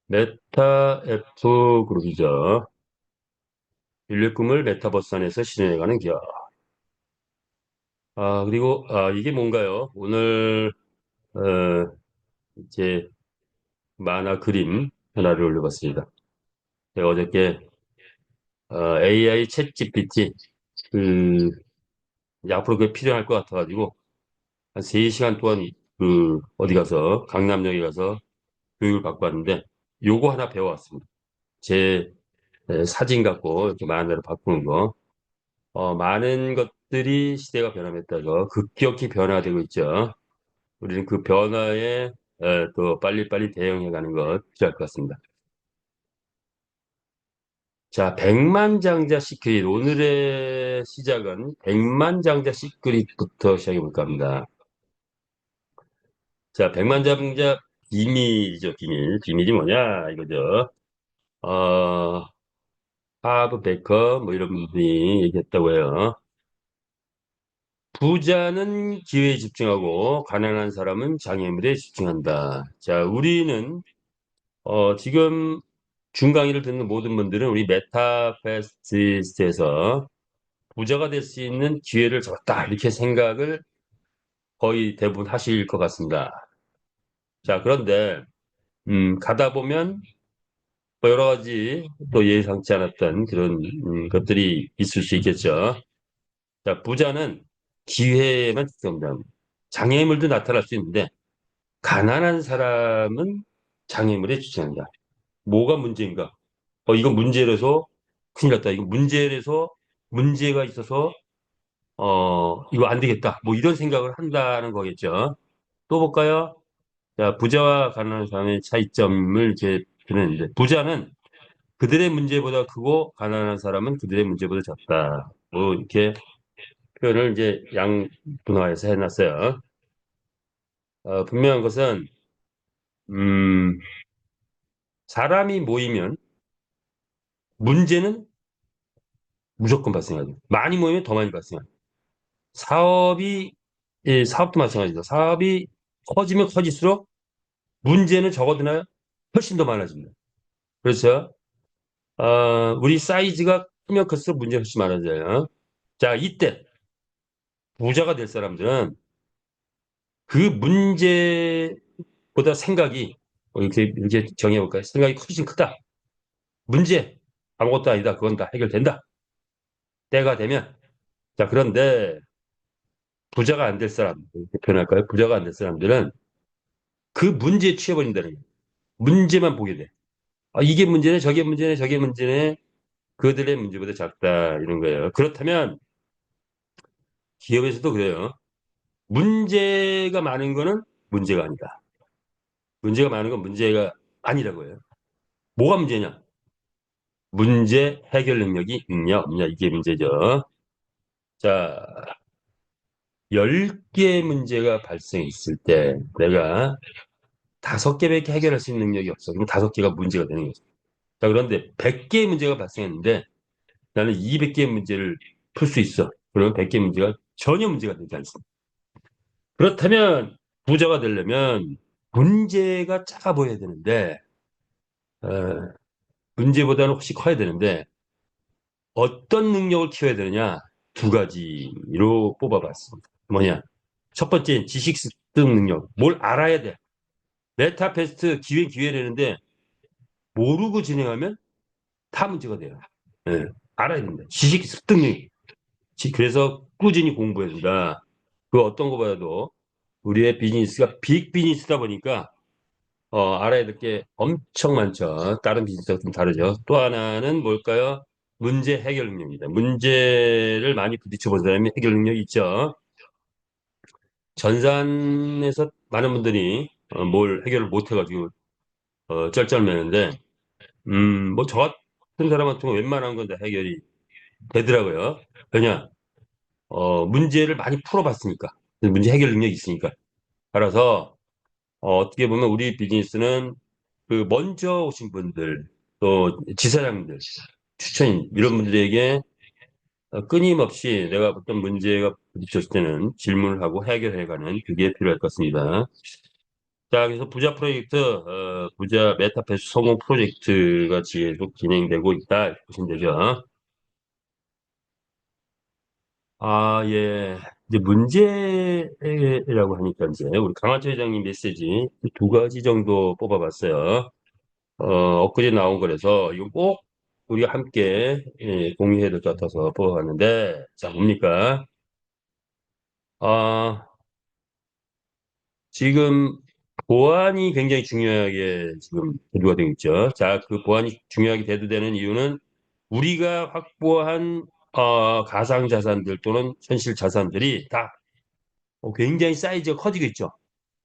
메타 F 그룹이죠. 인류의 꿈을 메타버스 안에서 실현해가는 기업. 그리고, 이게 뭔가요? 오늘, 어, 이제 만화 그림 하나를 올려봤습니다. 제가 어저께, AI 챗 GPT, 그, 이제 앞으로 그게 필요할 것 같아가지고, 한 3시간 동안 어디 가서, 강남역에 가서 교육을 받고 왔는데, 요거 하나 배워왔습니다. 제 사진 갖고 이렇게 만화를 바꾸는 거. 많은 것들이 시대가 변함에 따라서 급격히 변화되고 있죠. 우리는 그 변화에 또 빨리빨리 대응해가는 것 필요할 것 같습니다. 자, 백만장자 시크릿. 오늘의 시작은 백만장자 시크릿부터 시작해 볼까 합니다. 자, 백만장자 비밀이죠, 비밀. 비밀이 뭐냐, 이거죠. 어, 하브 베커, 뭐 이런 분이 얘기했다고 해요. 부자는 기회에 집중하고 가난한 사람은 장애물에 집중한다. 자, 우리는 지금 준 강의를 듣는 모든 분들은 우리 메타페스트에서 부자가 될 수 있는 기회를 잡았다. 이렇게 생각을 거의 대부분 하실 것 같습니다. 자, 그런데 가다 보면 뭐 여러 가지 또 예상치 않았던 그런 것들이 있을 수 있겠죠. 자, 부자는 기회에만 집중한다. 장애물도 나타날 수 있는데 가난한 사람은 장애물에 집중한다. 뭐가 문제인가? 이거 문제라서 큰일 났다. 이거 문제라서 문제가 있어서 이거 안 되겠다. 뭐 이런 생각을 한다는 거겠죠. 또 볼까요? 자, 부자와 가난한 사람의 차이점을 이제 드렸는데 부자는 그들의 문제보다 크고 가난한 사람은 그들의 문제보다 작다. 뭐 이렇게 표현을 이제 양분화해서 해놨어요. 분명한 것은 음, 사람이 모이면 문제는 무조건 발생하죠. 많이 모이면 더 많이 발생하죠. 사업이, 사업도 마찬가지죠. 사업이 커지면 커질수록 문제는 적어도나 훨씬 더 많아집니다. 그렇죠? 우리 사이즈가 크면 클수록 문제가 훨씬 많아져요. 자, 이때 부자가 될 사람들은 그 문제보다 생각이, 이렇게 정해볼까요? 생각이 훨씬 크다. 문제, 아무것도 아니다. 그건 다 해결된다. 때가 되면. 자, 그런데 부자가 안 될 사람, 이렇게 표현할까요? 부자가 안 될 사람들은 그 문제에 취해버린다는 거예요. 문제만 보게 돼. 이게 문제네, 저게 문제네, 저게 문제네. 그들의 문제보다 작다. 이런 거예요. 그렇다면 기업에서도 그래요. 문제가 많은 거는 문제가 아니다. 문제가 많은 건 문제가 아니라고 해요. 뭐가 문제냐? 문제 해결 능력이 있냐, 없냐. 이게 문제죠. 자, 10개의 문제가 발생했을 때 내가 5개밖에 해결할 수 있는 능력이 없어. 그럼 5개가 문제가 되는 거죠. 자, 그런데 100개의 문제가 발생했는데 나는 200개의 문제를 풀 수 있어. 그러면 100개 문제가 전혀 문제가 되지 않습니다. 그렇다면 부자가 되려면 문제가 작아 보여야 되는데, 어, 문제보다는 훨씬 커야 되는데, 어떤 능력을 키워야 되느냐? 두 가지로 뽑아봤습니다. 뭐냐? 첫 번째는 지식 습득 능력. 뭘 알아야 돼. 메타페스트 기회되는데 모르고 진행하면 다 문제가 돼요. 예, 알아야 된다. 지식 습득 능력. 그래서 꾸준히 공부해야 된다. 그 어떤 거보다도 우리의 비즈니스가 빅 비즈니스다 보니까 알아야 될 게 엄청 많죠. 다른 비즈니스와 좀 다르죠. 또 하나는 뭘까요? 문제 해결 능력입니다. 문제를 많이 부딪혀 본 사람이 해결 능력이 있죠. 전산에서 많은 분들이 뭘 해결을 못 해가지고 쩔쩔매는데 뭐 저 같은 사람 같은 거 웬만한 건 다 해결이 되더라고요. 왜냐? 문제를 많이 풀어봤으니까. 문제 해결 능력이 있으니까. 따라서 어떻게 보면 우리 비즈니스는 그 먼저 오신 분들, 또 지사장들, 추천인 이런 분들에게 끊임없이 내가 어떤 문제가 부딪혔을 때는 질문을 하고 해결해가는 그게 필요할 것 같습니다. 자, 그래서 부자 프로젝트, 부자 메타ver스 성공 프로젝트가 계속 진행되고 있다. 이렇게 보시면 되죠. 아, 예. 이제 문제라고 하니까 이제 우리 강한철 회장님 메시지 두 가지 정도 뽑아봤어요. 엊그제 나온 거라서 이거 꼭 우리가 함께 공유해야 될 것 같아서 뽑아봤는데, 자, 뭡니까? 아, 지금 보안이 굉장히 중요하게 지금 대두가 되고 있죠. 자, 그 보안이 중요하게 대두되는 이유는 우리가 확보한 가상 자산들 또는 현실 자산들이 다 굉장히 사이즈가 커지고 있죠.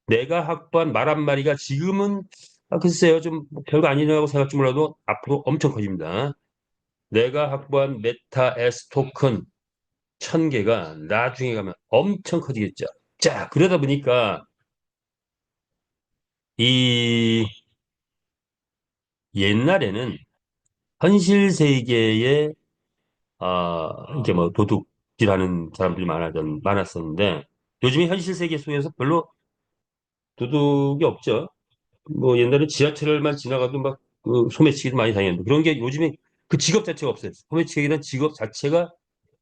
내가 확보한 말 한 마리가 지금은 글쎄요 좀뭐 별거 아니라고 생각할지 몰라도 앞으로 엄청 커집니다. 내가 확보한 메타 S 토큰 1000개가 나중에 가면 엄청 커지겠죠. 자, 그러다 보니까 이 옛날에는 현실 세계에 이게 뭐 도둑질하는 사람들이 많았었는데 요즘에 현실 세계 속에서 별로 도둑이 없죠. 뭐 옛날에 지하철만 지나가도 막그 소매치기도 많이 당했는데 그런 게 요즘에 그 직업 자체가 없어요. 소매치기라는 직업 자체가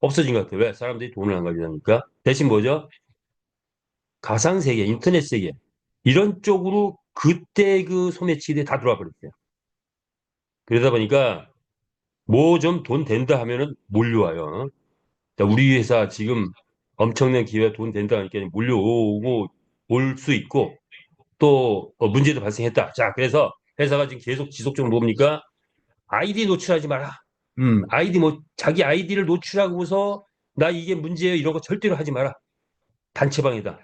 없어진 것 같아요. 왜? 사람들이 돈을 안 가져가니까. 대신 뭐죠? 가상 세계, 인터넷 세계 이런 쪽으로 그때 그 소매치기들이 다 들어와 버렸어요. 그러다 보니까 뭐 좀 돈 된다 하면은 몰려와요. 자, 우리 회사 지금 엄청난 기회가 돈 된다 하니까 몰려오고 올 수 있고 또 문제도 발생했다. 자, 그래서 회사가 지금 계속 지속적으로 뭡니까? 아이디 노출하지 마라. 아이디 뭐 자기 아이디를 노출하고서 나 이게 문제예요. 이런 거 절대로 하지 마라. 단체방이다.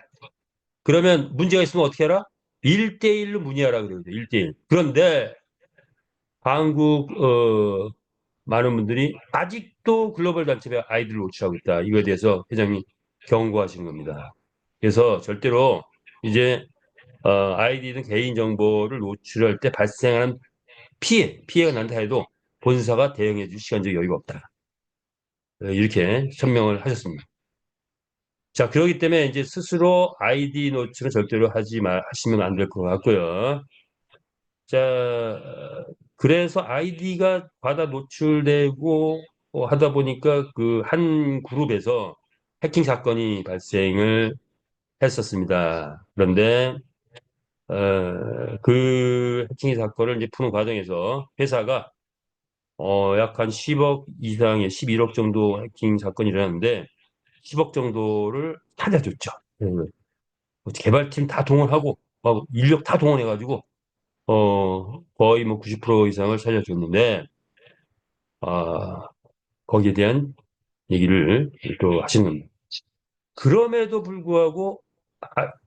그러면 문제가 있으면 어떻게 하라? 1대1로 문의하라 그러거든요. 1대1. 그런데 한국 많은 분들이 아직도 글로벌 단체에 아이디를 노출하고 있다. 이거에 대해서 회장님 경고하신 겁니다. 그래서 절대로 이제 아이디든 개인 정보를 노출할 때 발생하는 피해가 난다 해도 본사가 대응해 줄 시간적 여유가 없다. 이렇게 천명을 하셨습니다. 자, 그렇기 때문에 이제 스스로 아이디 노출은 절대로 하시면 안 될 것 같고요. 자, 그래서 아이디가 과다 노출되고 하다 보니까 그 한 그룹에서 해킹 사건이 발생을 했었습니다. 그런데 그 해킹 사건을 이제 푸는 과정에서 회사가 약 한 10억 이상의 11억 정도 해킹 사건이 일어났는데 10억 정도를 찾아줬죠. 개발팀 다 동원하고 막 인력 다 동원해가지고 거의 뭐 90% 이상을 살려줬는데 아, 거기에 대한 얘기를 또 하시는 겁니다. 그럼에도 불구하고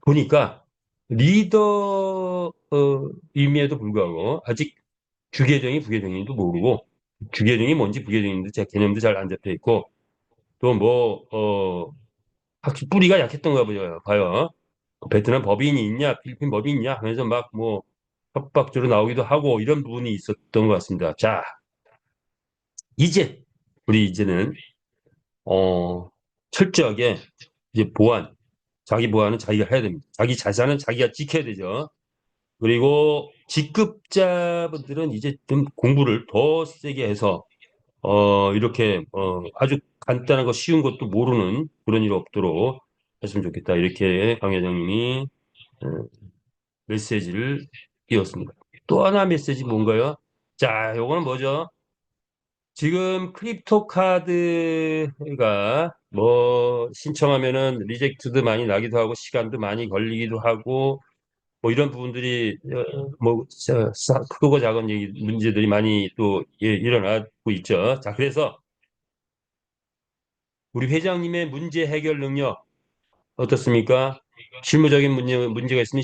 보니까 리더 임에도 불구하고 아직 주계정이 부계정인지도 모르고 주계정이 뭔지 부계정인지 제 개념도 잘 안 잡혀 있고 또 뭐 확실히 뿌리가 약했던가 봐요. 베트남 법인이 있냐 필리핀 법인이 있냐 하면서 막 뭐 협박조로 나오기도 하고 이런 부분이 있었던 것 같습니다. 자, 이제 우리 이제는 어 철저하게 이제 자기 보안은 자기가 해야 됩니다. 자기 자산은 자기가 지켜야 되죠. 그리고 직급자분들은 이제 좀 공부를 더 세게 해서 이렇게 아주 간단한 거 쉬운 것도 모르는 그런 일 없도록 했으면 좋겠다. 이렇게 강 회장님이 어, 메시지를 띄웠습니다. 또 하나 메시지 뭔가요? 자, 요거는 뭐죠? 지금 크립토 카드가 뭐 신청하면은 리젝트도 많이 나기도 하고 시간도 많이 걸리기도 하고 뭐 이런 부분들이 뭐 크고 작은 문제들이 많이 또 일어나고 있죠. 자, 그래서 우리 회장님의 문제 해결 능력 어떻습니까? 실무적인 문제가 있으면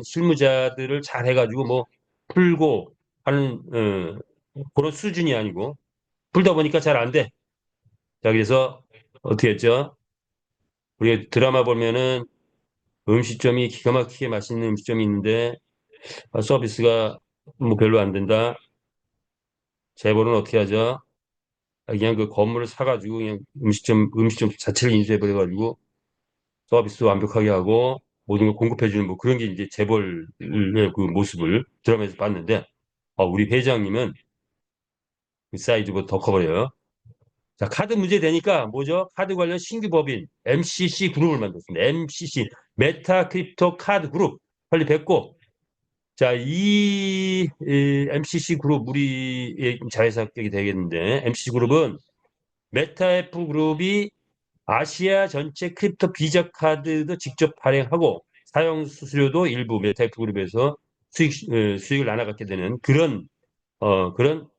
실무자들을 잘 해가지고 뭐 풀고 하는 그런 수준이 아니고 풀다 보니까 잘 안 돼. 자, 그래서 어떻게 했죠? 우리 드라마 보면은 음식점이 기가 막히게 맛있는 음식점이 있는데 서비스가 뭐 별로 안 된다. 재벌은 어떻게 하죠? 그냥 그 건물을 사가지고 그냥 음식점 자체를 인수해버려가지고 서비스 완벽하게 하고 모든 걸 공급해주는 뭐 그런 게 이제 재벌의 그 모습을 드라마에서 봤는데, 우리 회장님은 그 사이즈보다 더 커버려요. 자, 카드 문제 되니까 뭐죠? 카드 관련 신규 법인 MCC 그룹을 만들었습니다. MCC 메타 크립토 카드 그룹 설립했고, 자, 이 MCC 그룹 우리의 자회사 합격이 되겠는데, MCC 그룹은 메타F 그룹이 아시아 전체 크립토 비자 카드도 직접 발행하고 사용 수수료도 일부 메타F 그룹에서 수익을 나눠갖게 되는 그런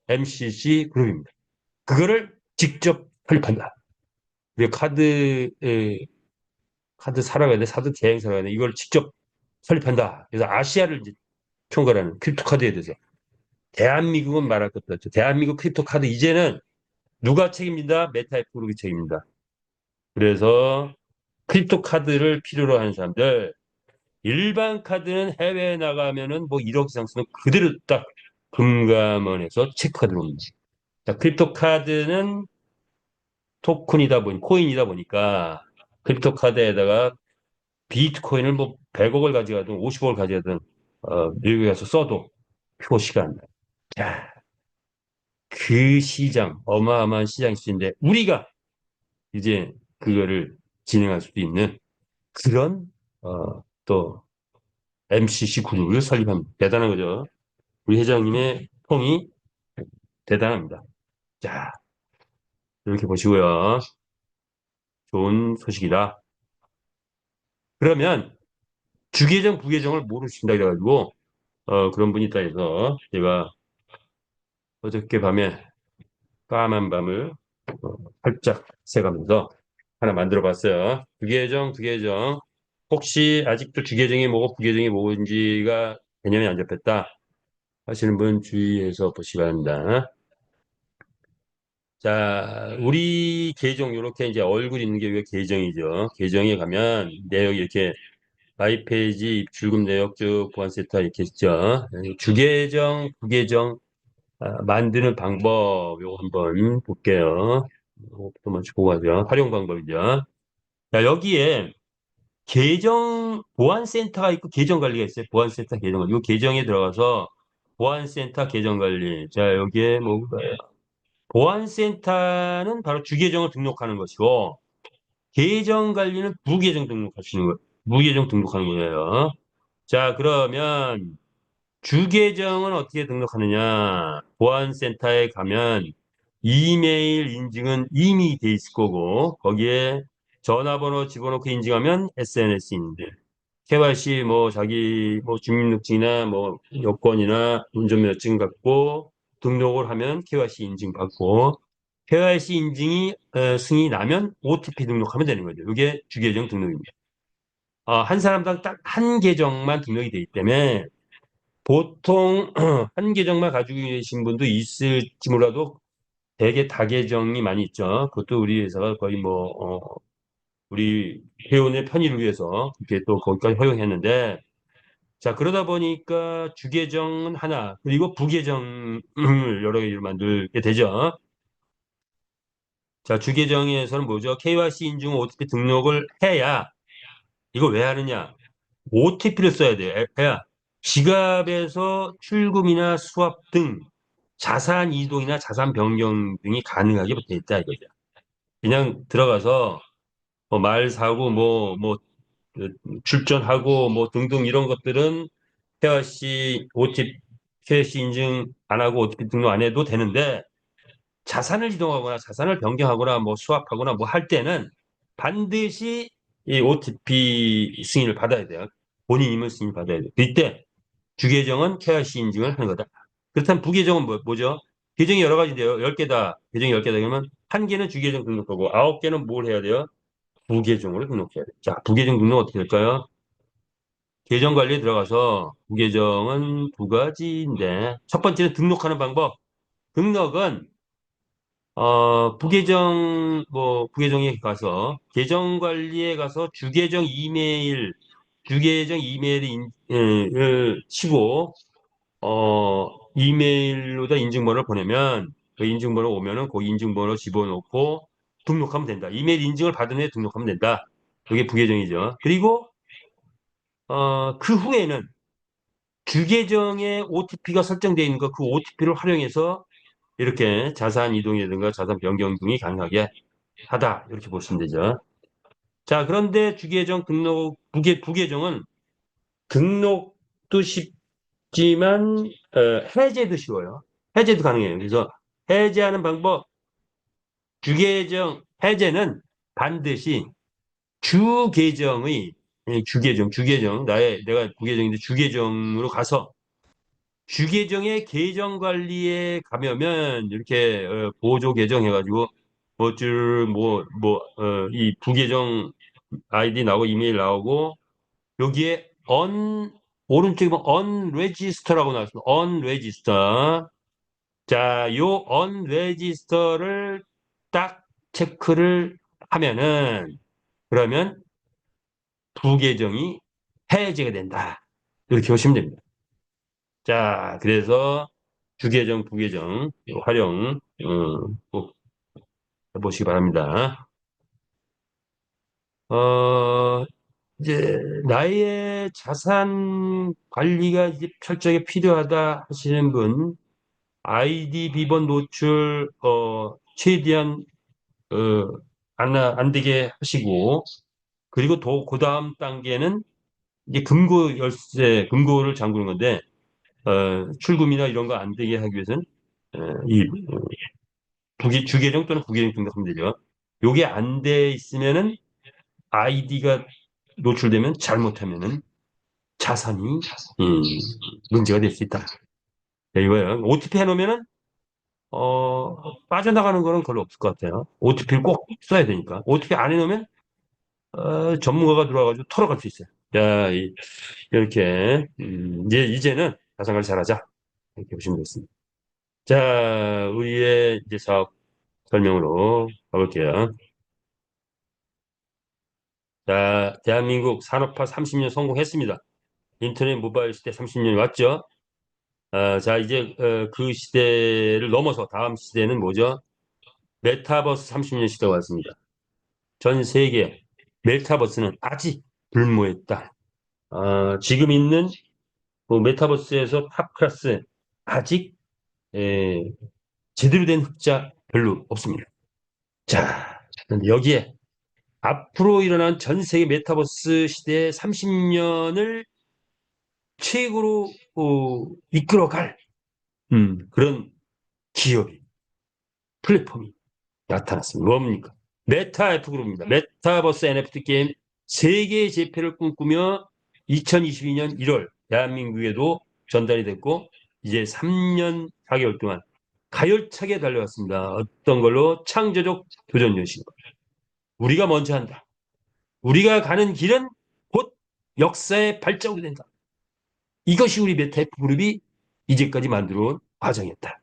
MCC 그룹입니다. 그거를 직접 설립한다. 우리가 카드 사러 가야 돼, 카드 대행 사러 가야 돼. 이걸 직접 설립한다. 그래서 아시아를 이제 총괄하는 크립토 카드에 대해서 대한민국은 말할 것도 없죠. 대한민국 크립토 카드 이제는 누가 책임진다? 메타F 그룹이 책임진다. 그래서 크립토 카드를 필요로 하는 사람들, 일반 카드는 해외에 나가면은 뭐 1억 이상 쓰면 그대로 딱 금감원에서 체크가 들어옵니다. 자, 크립토 카드는 코인이다 보니까 크립토 카드에다가 비트코인을 뭐 100억을 가져가든 50억을 가져가든 미국에 가서 써도 표시가 안 나요. 자, 그 시장, 어마어마한 시장일 수 있는데 우리가 이제 그거를 진행할 수도 있는 그런 또 MCC 그룹을 설립합니다. 대단한 거죠. 우리 회장님의 통이 대단합니다. 자, 이렇게 보시고요. 좋은 소식이다. 그러면 주계정, 부계정을 모르신다 그래가지고 그런 분이 있다 해서 제가 어저께 밤에 까만 밤을 활짝 새가면서 하나 만들어 봤어요. 부계정. 혹시 아직도 주계정이 뭐고 부계정이 뭔지가 개념이 안 잡혔다 하시는 분 주의해서 보시기 바랍니다. 자, 우리 계정 이렇게 이제 얼굴 있는 게 우리가 계정이죠. 계정에 가면 내역 이렇게 마이 페이지, 입출금 내역 쭉 보안 세터 이렇게 있죠. 주계정, 부계정 만드는 방법 요거 한번 볼게요. 이것부터 먼저 보고 가죠. 활용 방법이죠. 자, 여기에 계정 보안센터가 있고 계정 관리가 있어요. 보안센터 계정 관리. 이 계정에 들어가서 보안센터 계정 관리. 자, 여기에 뭐 보안센터는 바로 주계정을 등록하는 것이고 계정 관리는 부계정 등록하시는 거예요. 무계정 등록하는 거예요. 자, 그러면 주계정은 어떻게 등록하느냐? 보안센터에 가면 이메일 인증은 이미 돼 있을 거고 거기에 전화번호 집어넣고 인증하면 SNS인데 KYC 뭐 자기 뭐 주민등록증이나 뭐 여권이나 운전면허증 갖고 등록을 하면 KYC 인증 받고 KYC 인증이 승인이 나면 OTP 등록하면 되는 거죠. 이게 주계정 등록입니다. 한 사람당 딱 한 계정만 등록이 되기 때문에 보통 한 계정만 가지고 계신 분도 있을지 몰라도 대개 다계정이 많이 있죠. 그것도 우리 회사가 거의 우리 회원의 편의를 위해서 이렇게 또 거기까지 허용했는데 자, 그러다 보니까 주계정은 하나, 그리고 부계정을 여러 개를 만들게 되죠. 자, 주계정에서는 뭐죠? KYC 인증 OTP 등록을 해야 이걸 왜 하느냐? OTP를 써야 돼요. 해야 지갑에서 출금이나 수합 등 자산 이동이나 자산 변경 등이 가능하게 돼 있다 이거죠. 그냥 들어가서 말 사고 그 출전하고 뭐 등등 이런 것들은 KYC, OTP, KYC 인증 안 하고 OTP 등록 안 해도 되는데 자산을 이동하거나 자산을 변경하거나 뭐 수합하거나 뭐 할 때는 반드시 이 OTP 승인을 받아야 돼요. 본인 임의 승인을 받아야 돼요. 그때 주계정은 KYC 인증을 하는 거다. 그렇다면 부계정은 뭐죠? 계정이 여러 가지인데요. 10개다. 계정이 10개다. 그러면 한 개는 주계정 등록하고 9개는 뭘 해야 돼요? 부계정으로 등록해야 돼요. 자, 부계정 등록 어떻게 될까요? 계정 관리에 들어가서 부계정은 두 가지인데 첫 번째는 등록하는 방법. 등록은 부계정에 가서 계정 관리에 가서 주계정 이메일을 치고 이메일로다 인증번호를 보내면 그 인증번호 오면은 그 인증번호 집어넣고 등록하면 된다. 이메일 인증을 받은 후에 등록하면 된다. 그게 부계정이죠. 그리고 그 후에는 주계정에 OTP가 설정되어 있는 거, 그 OTP를 활용해서 이렇게 자산 이동이라든가 자산 변경 등이 가능하게 하다. 이렇게 보시면 되죠. 자, 그런데 주계정 등록, 부계정은 등록도 쉽지만, 해제도 쉬워요. 해제도 가능해요. 그래서 해제하는 방법, 주계정 해제는 반드시 주계정, 내가 부계정인데 주계정으로 가서 주계정의 계정 관리에 가면은 이렇게 보조 계정 해가지고 이 부계정 아이디 나오고 이메일 나오고 여기에 오른쪽에 보면 unregister라고 나왔습니다. unregister. 자, 요 unregister를 딱 체크를 하면은 그러면 부계정이 해제가 된다. 이렇게 보시면 됩니다. 자, 그래서 주계정, 부계정 활용 꼭 해보시기 바랍니다. 어, 이제 나의 자산 관리가 이제 철저하게 필요하다 하시는 분, 아이디 비번 노출 최대한 어, 안 되게 하시고 그리고 그 다음 단계는 이제 금고를 잠그는 건데 출금이나 이런 거 안 되게 하기 위해서는 이 주계정 또는 부계정 등록하면 되죠. 요게 안 돼 있으면은 아이디가 노출되면 잘못하면은 자산이 문제가 될 수 있다. 네, 이거예요. OTP 해놓으면은 빠져나가는 거는 별로 없을 것 같아요. OTP를 꼭 써야 되니까. OTP 안 해놓으면 전문가가 들어와가지고 털어갈 수 있어요. 자, 이렇게 이제는 자산관리 잘하자 이렇게 보시면 되겠습니다. 자, 우리의 이제 사업 설명으로 가볼게요. 자, 대한민국 산업화 30년 성공했습니다. 인터넷 모바일 시대 30년이 왔죠. 자, 이제 그 시대를 넘어서 다음 시대는 뭐죠? 메타버스 30년 시대가 왔습니다. 전 세계 메타버스는 아직 불모했다. 지금 있는 그 메타버스에서 탑 클래스 아직 에, 제대로 된 흑자 별로 없습니다. 자, 그런데 여기에 앞으로 일어난 전 세계 메타버스 시대 30년을 최고로 이끌어갈 그런 기업이 플랫폼이 나타났습니다. 뭡니까? 메타 F그룹입니다. 메타버스 NFT 게임 세계 재패를 꿈꾸며 2022년 1월 대한민국에도 전달이 됐고 이제 3년 4개월 동안 가열차게 달려왔습니다. 어떤 걸로? 창조적 도전 정신. 우리가 먼저 한다. 우리가 가는 길은 곧 역사의 발자국이 된다. 이것이 우리 메타 F그룹이 이제까지 만들어 온 과정이었다.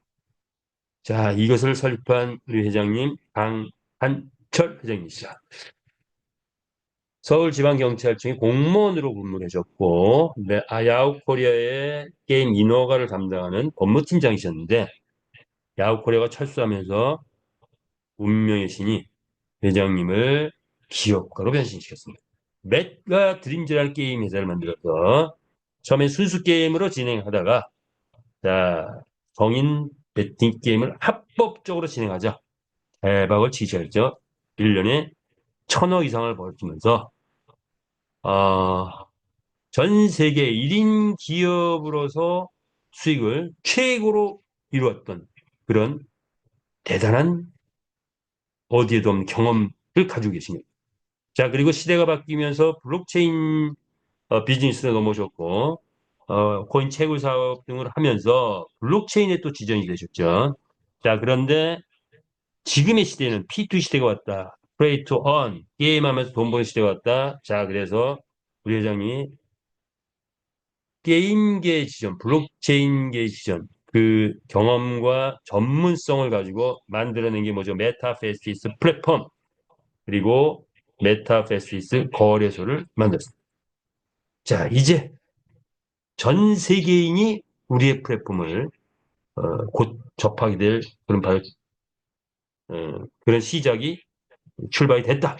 자, 이것을 설립한 우리 회장님 강한철 회장님이시죠. 서울지방경찰청의 공무원으로 근무를 하셨고 야후코리아의 게임 인허가를 담당하는 법무팀장이셨는데 야후코리아가 철수하면서 운명의 신이 회장님을 기업가로 변신시켰습니다. 맷과 드림즈라는 게임 회사를 만들어서 처음에 순수 게임으로 진행하다가 자, 성인 배팅 게임을 합법적으로 진행하자 대박을 치셨죠. 1년에 1,000억 이상을 벌이면서 어, 전 세계 1인 기업으로서 수익을 최고로 이루었던 그런 대단한 어디에도 없는 경험을 가지고 계십니다. 자, 그리고 시대가 바뀌면서 블록체인 비즈니스로 넘어졌고 코인 채굴 사업 등을 하면서 블록체인에 또 지정이 되셨죠. 자, 그런데 지금의 시대는 P2 시대가 왔다. Play to earn. 게임하면서 돈 버는 시대가 왔다. 자, 그래서 우리 회장이 게임계의 지점, 블록체인계의 지점, 그 경험과 전문성을 가지고 만들어낸 게 뭐죠? 메타페스티스 플랫폼, 그리고 메타페스티스 거래소를 만들었습니다. 자, 이제 전 세계인이 우리의 플랫폼을 곧 접하게 될 그런 시작이 출발이 됐다.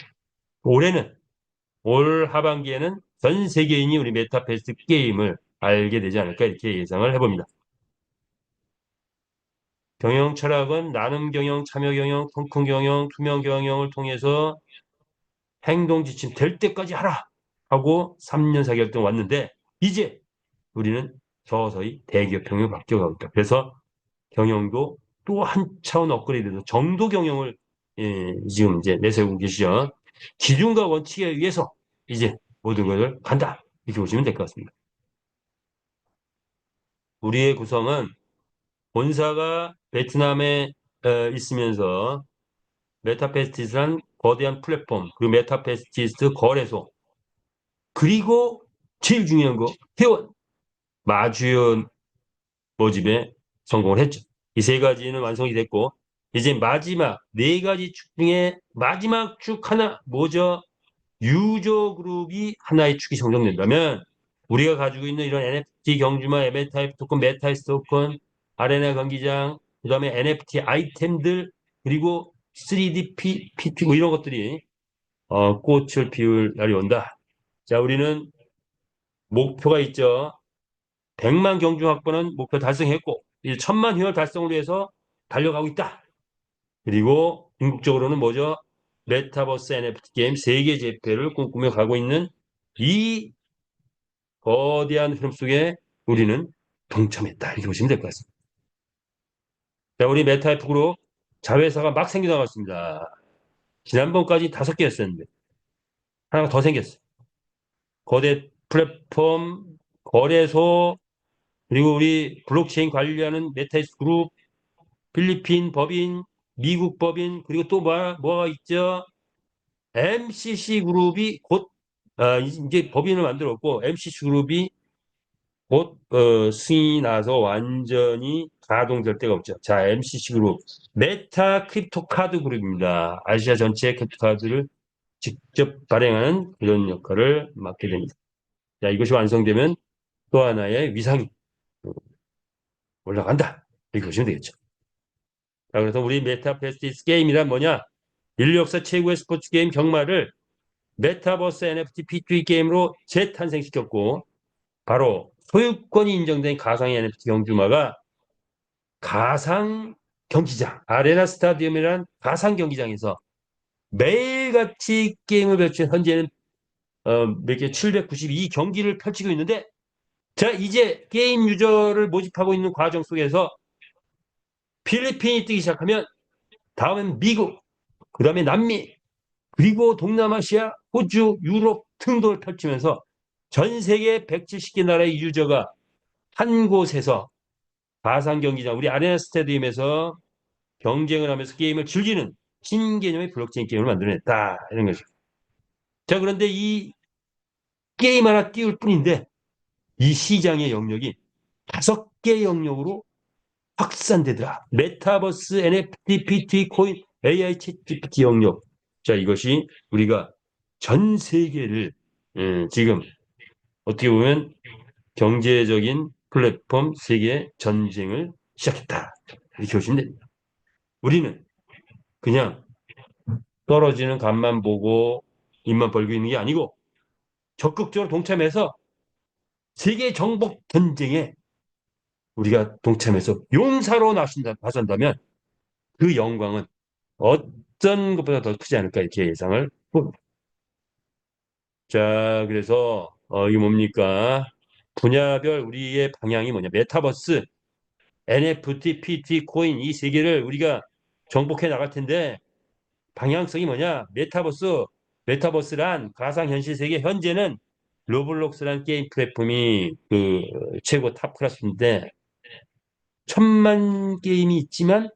올 하반기에는 전 세계인이 우리 메타버스 게임을 알게 되지 않을까 이렇게 예상을 해봅니다. 경영 철학은 나눔 경영, 참여 경영, 통큰 경영, 투명 경영을 통해서 행동 지침 될 때까지 하라 하고 3년 4개월 동안 왔는데 이제 우리는 서서히 대기업형으로 바뀌어가고 있다. 그래서 경영도 또 한 차원 업그레이드돼서 정도 경영을 지금 이제 내세우고 계시죠. 기준과 원칙에 의해서 이제 모든 것을 간다. 이렇게 보시면 될 것 같습니다. 우리의 구성은 본사가 베트남에 있으면서 메타페스티스란 거대한 플랫폼, 그리고 메타페스티스 거래소, 그리고 제일 중요한 거 회원 마주연 모집에 성공을 했죠. 이 세 가지는 완성이 됐고 이제 마지막 네 가지 축 중에 마지막 축 하나 뭐죠? 유저 그룹이 하나의 축이 형성된다면 우리가 가지고 있는 이런 NFT 경주마, 에메타입 토큰, 메타이스 토큰, 아레나 경기장, 그다음에 NFT 아이템들 그리고 3D PT 뭐 이런 것들이 꽃을 피울 날이 온다. 자, 우리는 목표가 있죠. 100만 경주 확보는 목표 달성했고 이제 1000만 회원 달성을 위해서 달려가고 있다. 그리고 궁극적으로는 뭐죠? 메타버스 NFT 게임 세계 재패를 꿈꾸며 가고 있는 이 거대한 흐름 속에 우리는 동참했다. 이렇게 보시면 될 것 같습니다. 자, 우리 메타이프 그룹 자회사가 막 생겨나갔습니다. 지난번까지 5개였었는데 하나가 더 생겼어요. 거대 플랫폼, 거래소, 그리고 우리 블록체인 관리하는 메타이스 그룹, 필리핀 법인, 미국 법인, 그리고 또 뭐가 있죠? MCC 그룹이 곧 이제 법인을 만들었고 MCC 그룹이 곧 승인이 나서 완전히 가동될 데가 없죠. 자, MCC 그룹 메타 크립토 카드 그룹입니다. 아시아 전체 크립토 카드를 직접 발행하는 그런 역할을 맡게 됩니다. 자, 이것이 완성되면 또 하나의 위상이 올라간다. 이렇게 보시면 되겠죠. 자, 그래서 우리 메타페스티스 게임이란 뭐냐? 인류 역사 최고의 스포츠 게임 경마를 메타버스 NFT P2E 게임으로 재탄생시켰고 바로 소유권이 인정된 가상의 NFT 경주마가 가상 경기장, 아레나 스타디움이란 가상 경기장에서 매일같이 게임을 펼치는 현재는 몇 개 792 경기를 펼치고 있는데 자 이제 게임 유저를 모집하고 있는 과정 속에서 필리핀이 뜨기 시작하면 다음은 미국, 그 다음에 남미, 그리고 동남아시아, 호주, 유럽 등도를 펼치면서 전 세계 170개 나라의 유저가 한 곳에서 가상 경기장, 우리 아레나 스타디움에서 경쟁을 하면서 게임을 즐기는 신개념의 블록체인 게임을 만들어냈다. 이런 거죠. 자, 그런데 이 게임 하나 띄울 뿐인데 이 시장의 영역이 5개 영역으로 확산되더라. 메타버스, NFT, PT, 코인, AI, 챗 GPT 영역. 자, 이것이 우리가 전 세계를 지금 어떻게 보면 경제적인 플랫폼 세계 전쟁을 시작했다. 이렇게 보시면 됩니다. 우리는 그냥 떨어지는 값만 보고 입만 벌고 있는 게 아니고 적극적으로 동참해서 세계 정복 전쟁에 우리가 동참해서 용사로 나선다면 그 영광은 어떤 것보다 더 크지 않을까 이렇게 예상을 봅니다. 자, 그래서 이게 뭡니까? 분야별 우리의 방향이 뭐냐? 메타버스, NFT, PT, 코인 이 세 개를 우리가 정복해 나갈 텐데 방향성이 뭐냐? 메타버스란 가상현실 세계 현재는 로블록스란 게임 플랫폼이 그 최고 탑 클래스인데 1000만 게임이 있지만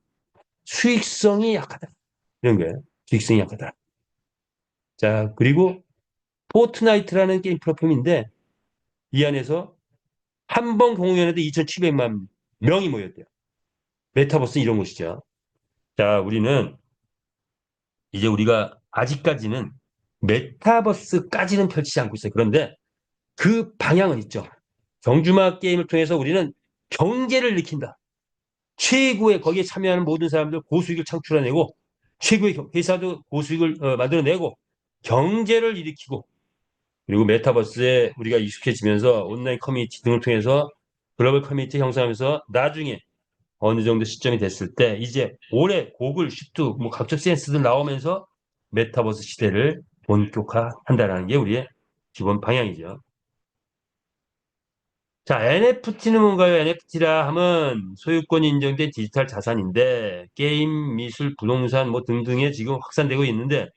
수익성이 약하다. 이런 거예요. 수익성이 약하다. 자, 그리고 포트나이트라는 게임 플랫폼인데 이 안에서 한 번 공연에도 2,700만 명이 모였대요. 메타버스 이런 곳이죠. 자, 이제 우리가 아직까지는 메타버스까지는 펼치지 않고 있어요. 그런데 그 방향은 있죠. 경주마 게임을 통해서 우리는 경제를 일으킨다. 최고의 거기에 참여하는 모든 사람들 고수익을 창출해내고 최고의 회사도 고수익을 만들어내고 경제를 일으키고 그리고 메타버스에 우리가 익숙해지면서 온라인 커뮤니티 등을 통해서 글로벌 커뮤니티 형성하면서 나중에 어느 정도 시점이 됐을 때 이제 올해 고글, 슈트, 뭐 각종 센스들 나오면서 메타버스 시대를 본격화한다라는 게 우리의 기본 방향이죠. 자, NFT는 뭔가요? NFT라 함은 소유권이 인정된 디지털 자산인데 게임, 미술, 부동산 뭐 등등에 지금 확산되고 있는데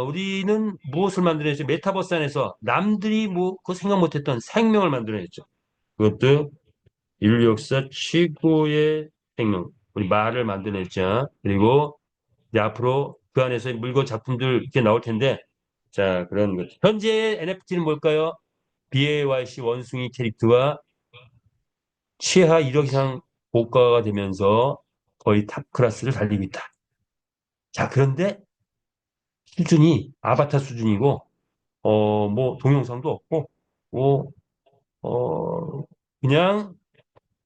우리는 무엇을 만들어냈죠? 메타버스 안에서 남들이 뭐 그 생각 못했던 생명을 만들어냈죠. 그것도 인류 역사 최고의 생명, 우리 말을 만들어냈죠. 그리고 이제 앞으로 그 안에서 물건 작품들 이렇게 나올 텐데, 자, 그런 것. 현재 NFT는 뭘까요? BAYC 원숭이 캐릭터가 최하 1억 이상 고가가 되면서 거의 탑 클래스를 달리고 있다. 자, 그런데 수준이 아바타 수준이고, 뭐 동영상도 없고, 뭐, 그냥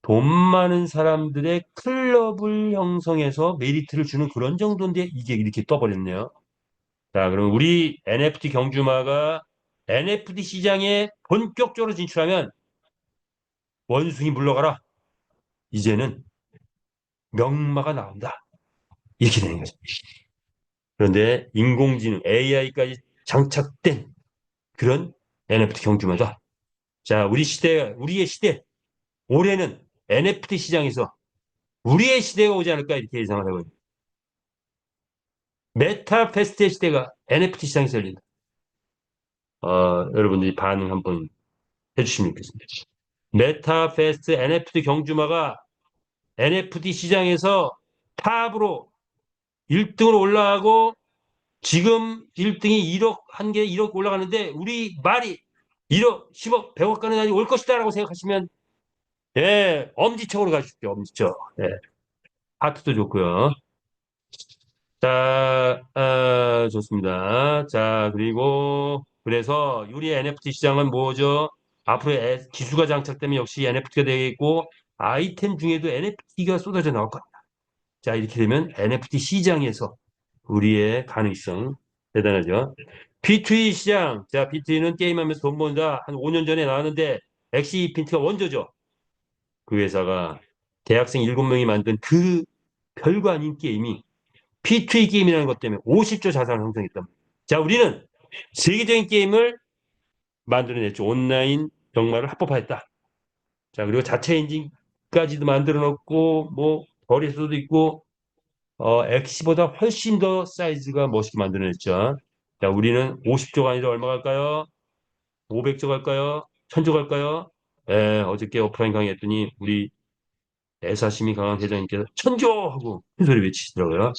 돈 많은 사람들의 클럽을 형성해서 메리트를 주는 그런 정도인데 이게 이렇게 떠버렸네요. 자, 그럼 우리 NFT 경주마가 NFT 시장에 본격적으로 진출하면 원숭이 물러가라. 이제는 명마가 나온다. 이렇게 되는 거죠. 그런데 인공지능 AI까지 장착된 그런 NFT 경주마다 자, 우리의 시대, 올해는 NFT 시장에서 우리의 시대가 오지 않을까 이렇게 예상을 하고 있습니다. 메타페스트의 시대가 NFT 시장에서 열린다. 여러분들이 반응 한번 해주시면 좋겠습니다. 메타페스트 NFT 경주마가 NFT 시장에서 탑으로 1등으로 올라가고 지금 1등이 1억, 한 개 1억 올라가는데 우리 말이 1억, 10억, 100억까지 올 것이다라고 생각하시면 예, 엄지척으로 가십시오. 엄지척. 예, 하트도 좋고요. 자, 좋습니다. 자, 그리고 그래서 우리 NFT 시장은 뭐죠? 앞으로 기수가 장착되면 역시 NFT가 되겠고 아이템 중에도 NFT가 쏟아져 나올 거다. 자, 이렇게 되면 NFT 시장에서 우리의 가능성 대단하죠. B2E 시장. 자, B2E는 게임하면서 돈 번다. 한 5년 전에 나왔는데 엑시 이핀트가 원조죠. 그 회사가 대학생 7명이 만든 그 별거 아닌 게임이 P2E 게임이라는 것 때문에 50조 자산을 형성했다. 자, 우리는 세계적인 게임을 만들어냈죠. 온라인 병마를 합법화했다. 자, 그리고 자체 엔진까지도 만들어 놓고, 뭐, 거리에서도 있고, 엑시보다 훨씬 더 사이즈가 멋있게 만들어냈죠. 자, 우리는 50조가 아니라 얼마 갈까요? 500조 갈까요? 1000조 갈까요? 어저께 오프라인 강의했더니 우리 애사심이 강한 회장님께서 1000조! 하고 큰 소리 외치시더라고요.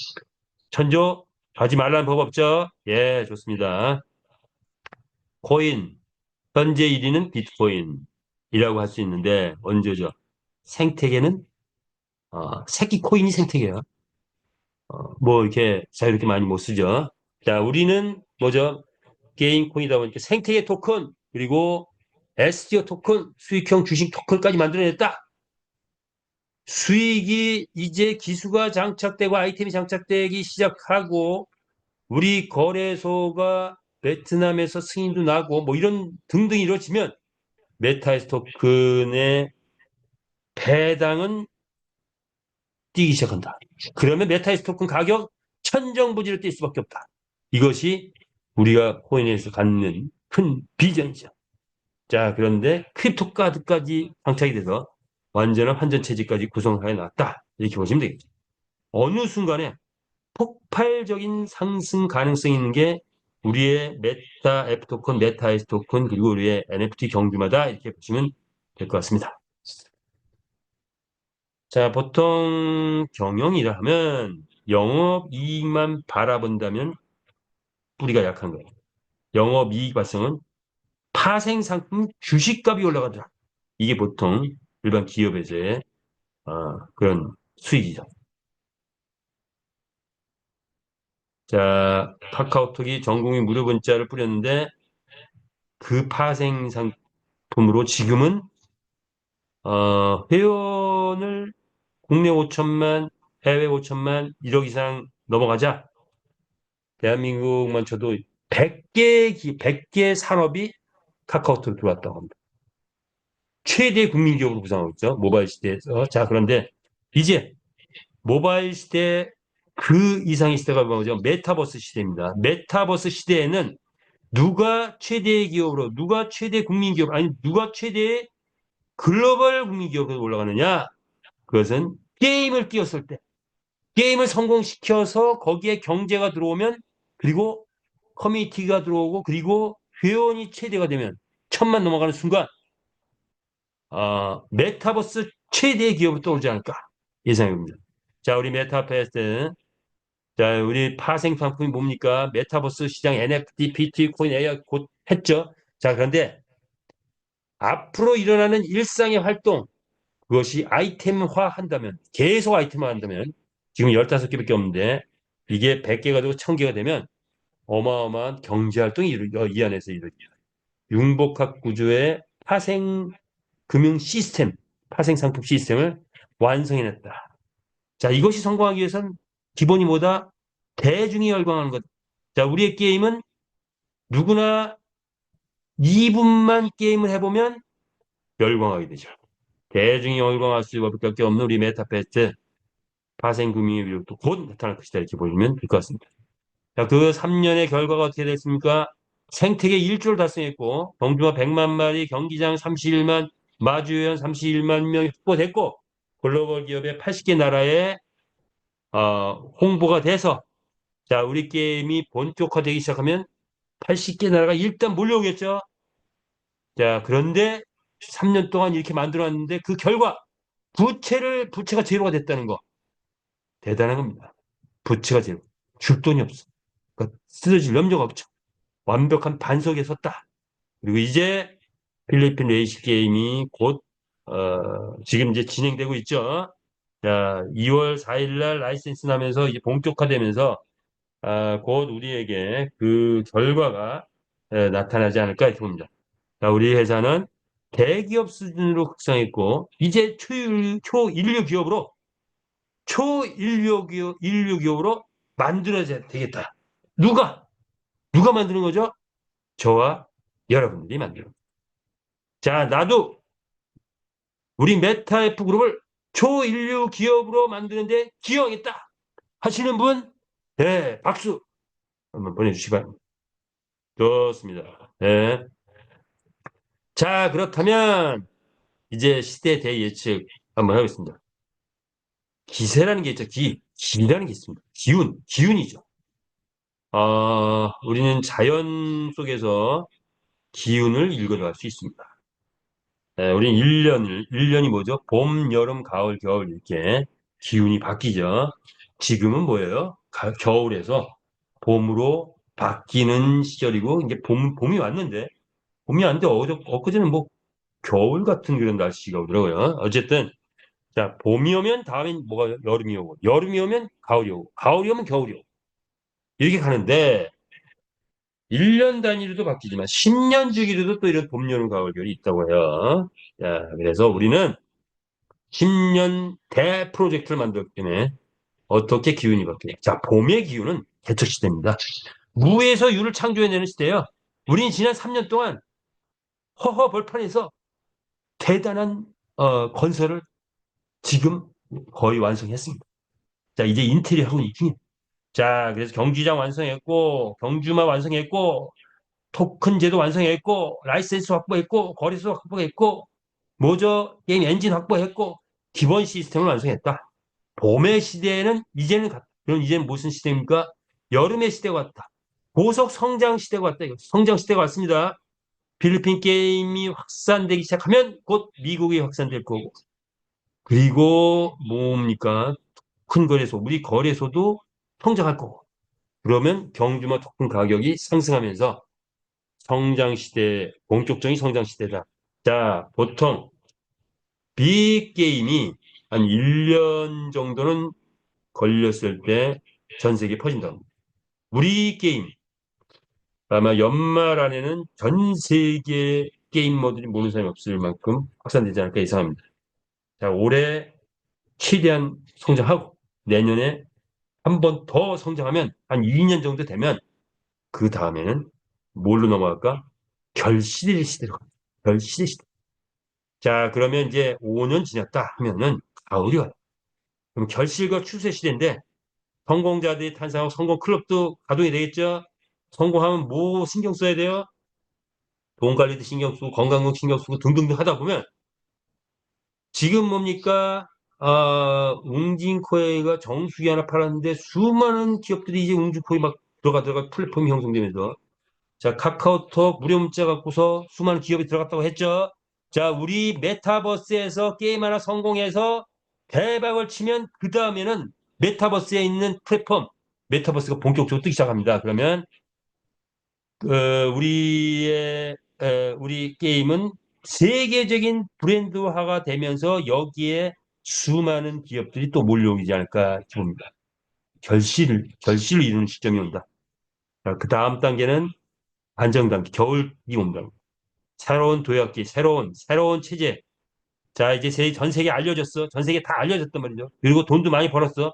1000조 가지 말라는 법 없죠? 예, 좋습니다. 코인, 현재 1위는 비트코인이라고 할 수 있는데 언제죠? 생태계는 새끼 코인이 생태계야. 뭐 이렇게 자유롭게 많이 못 쓰죠. 자, 우리는 뭐죠? 개인 코인이다 보니까 생태계 토큰 그리고 STO 토큰, 수익형 주식 토큰까지 만들어냈다. 수익이 이제 기수가 장착되고 아이템이 장착되기 시작하고 우리 거래소가 베트남에서 승인도 나고 뭐 이런 등등 이루어지면 메타에스 토큰의 배당은 뛰기 시작한다. 그러면 메타에스 토큰 가격 천정부지로 뛸 수밖에 없다. 이것이 우리가 코인에서 갖는 큰 비전이죠. 자, 그런데 크립토카드까지 장착이 돼서 완전한 환전 체제까지 구성하여 놨다. 이렇게 보시면 되겠죠. 어느 순간에 폭발적인 상승 가능성이 있는 게 우리의 메타 F 토큰, 메타 S 토큰, 그리고 우리의 NFT 경주마다 이렇게 보시면 될 것 같습니다. 자, 보통 경영이라 하면 영업이익만 바라본다면 뿌리가 약한 거예요. 영업이익 발생은 파생상품 주식값이 올라가더라. 이게 보통 일반 기업에서의 그런 수익이죠. 자, 카카오톡이 전 국민 무료 문자를 뿌렸는데 그 파생상품으로 지금은 회원을 국내 5천만, 해외 5천만, 1억 이상 넘어가자. 대한민국만 쳐도 100개 산업이 카카오톡으로 들어왔다고 합니다. 최대 국민 기업으로 구성하고 있죠. 모바일 시대에서. 자, 그런데 이제 모바일 시대 그 이상의 시대가 뭐죠? 메타버스 시대입니다. 메타버스 시대에는 누가 최대 기업으로, 누가 최대 국민 기업, 아니, 누가 최대의 글로벌 국민 기업으로 올라가느냐? 그것은 게임을 끼웠을 때, 게임을 성공시켜서 거기에 경제가 들어오면, 그리고 커뮤니티가 들어오고, 그리고 회원이 최대가 되면, 1,000만 넘어가는 순간, 메타버스 최대 기업으로 떠오르지 않을까 예상해봅니다. 자, 우리 메타버스, 자, 우리 파생 상품이 뭡니까? 메타버스 시장 NFT, 비트코인, AI 곧 했죠. 자, 그런데 앞으로 일어나는 일상의 활동, 그것이 아이템화 한다면, 계속 아이템화 한다면, 지금 15개밖에 없는데, 이게 100개가 되고 1000개가 되면 어마어마한 경제활동이 이 안에서 이루어집니다. 융복합 구조의 파생 금융 시스템, 파생 상품 시스템을 완성해냈다. 자, 이것이 성공하기 위해서는 기본이 뭐다? 대중이 열광하는 것. 자, 우리의 게임은 누구나 2분만 게임을 해보면 열광하게 되죠. 대중이 열광할 수밖에 없는 우리 메타버스 파생 금융의 위력도 곧 나타날 것이다. 이렇게 보시면 될 것 같습니다. 자, 그 3년의 결과가 어떻게 됐습니까? 생태계 1조를 달성했고, 경주마 100만 마리, 경기장 31만, 마주회원 31만 명 확보됐고, 글로벌 기업의 80개 나라에 홍보가 돼서, 자, 우리 게임이 본격화되기 시작하면 80개 나라가 일단 몰려오겠죠. 자, 그런데 3년 동안 이렇게 만들어놨는데 그 결과 부채가 제로가 됐다는 거 대단한 겁니다. 부채가 제로. 줄 돈이 없어. 그러니까 쓰러질 염려가 없죠. 완벽한 반석에 섰다. 그리고 이제 필리핀 레이시 게임이 곧 지금 이제 진행되고 있죠. 자, 2월 4일 날 라이센스 나면서 이제 본격화되면서 곧 우리에게 그 결과가 나타나지 않을까 이렇게 봅니다. 자, 우리 회사는 대기업 수준으로 확장했고 이제 초인류 기업으로 인류 기업으로 만들어야 되겠다. 누가 만드는 거죠? 저와 여러분들이 만들어. 자, 나도 우리 메타F 그룹을 초인류 기업으로 만드는데 기여하겠다 하시는 분, 네, 박수 한번 보내주시기 바랍니다. 좋습니다. 네. 자, 그렇다면 이제 시대 대예측 한번 하겠습니다. 기세라는 게 있죠. 기라는 게 있습니다. 기운이죠. 우리는 자연 속에서 기운을 읽어갈 수 있습니다. 우리는 1년이 뭐죠? 봄, 여름, 가을, 겨울 이렇게 기운이 바뀌죠. 지금은 뭐예요? 겨울에서 봄으로 바뀌는 시절이고, 이제 봄이 왔는데, 엊그제는 뭐 겨울 같은 그런 날씨가 오더라고요. 어쨌든, 자, 봄이 오면 다음엔 뭐가 여름이 오고, 여름이 오면 가을이 오고, 가을이 오면 겨울이 오고, 이렇게 가는데, 1년 단위로도 바뀌지만 10년 주기로도 또 이런 봄, 여름, 가을, 겨울이 있다고 해요. 자, 그래서 우리는 10년 대 프로젝트를 만들었기 때문에 어떻게 기운이 바뀌냐. 자, 봄의 기운은 개척 시대입니다. 무에서 유를 창조해내는 시대예요. 우리는 지난 3년 동안 허허벌판에서 대단한 건설을 지금 거의 완성했습니다. 자, 이제 인테리어 하고 있긴 해요. 자, 그래서 경기장 완성했고, 경주마 완성했고, 토큰 제도 완성했고, 라이센스 확보했고, 거래소 확보했고, 모저 게임 엔진 확보했고, 기본 시스템을 완성했다. 봄의 시대에는 그럼 이제는 무슨 시대입니까? 여름의 시대가 왔다. 고속 성장 시대가 왔다. 성장 시대가 왔습니다. 필리핀 게임이 확산되기 시작하면 곧 미국이 확산될 거고. 그리고 뭡니까? 큰 거래소, 우리 거래소도 성장할 거고. 그러면 경주마 토큰 가격이 상승하면서 성장 시대, 본격적인 성장 시대다. 자, 보통 빅게임이 한 1년 정도는 걸렸을 때 전 세계에 퍼진다. 우리 게임 아마 연말 안에는 전 세계 게이머들이 모르는 사람이 없을 만큼 확산되지 않을까 예상합니다. 자, 올해 최대한 성장하고 내년에 한 번 더 성장하면 한 2년 정도 되면 그 다음에는 뭘로 넘어갈까? 결실의 시대로 갑니다. 결실의 시대. 자, 그러면 이제 5년 지났다 하면은 가을이 와요. 그럼 결실과 추수의 시대인데 성공자들이 탄생하고 성공 클럽도 가동이 되겠죠? 성공하면 뭐 신경 써야 돼요? 돈 관리도 신경 쓰고 건강도 신경 쓰고 등등등 하다 보면 지금 뭡니까? 웅진코웨이가 정수기 하나 팔았는데 수많은 기업들이 이제 웅진코웨이 막 들어가 플랫폼이 형성되면서 자, 카카오톡 무료 문자 갖고서 수많은 기업이 들어갔다고 했죠. 자, 우리 메타버스에서 게임 하나 성공해서 대박을 치면 그 다음에는 메타버스에 있는 플랫폼, 메타버스가 본격적으로 뜨기 시작합니다. 그러면 우리 게임은 세계적인 브랜드화가 되면서 여기에 수많은 기업들이 또 몰려오지 않을까 봅니다. 결실을 이루는 시점이 온다. 그 다음 단계는 안정 단계, 겨울이 온다. 새로운 도약기, 새로운 체제. 자, 이제 전 세계 알려졌어. 전 세계 다 알려졌단 말이죠. 그리고 돈도 많이 벌었어.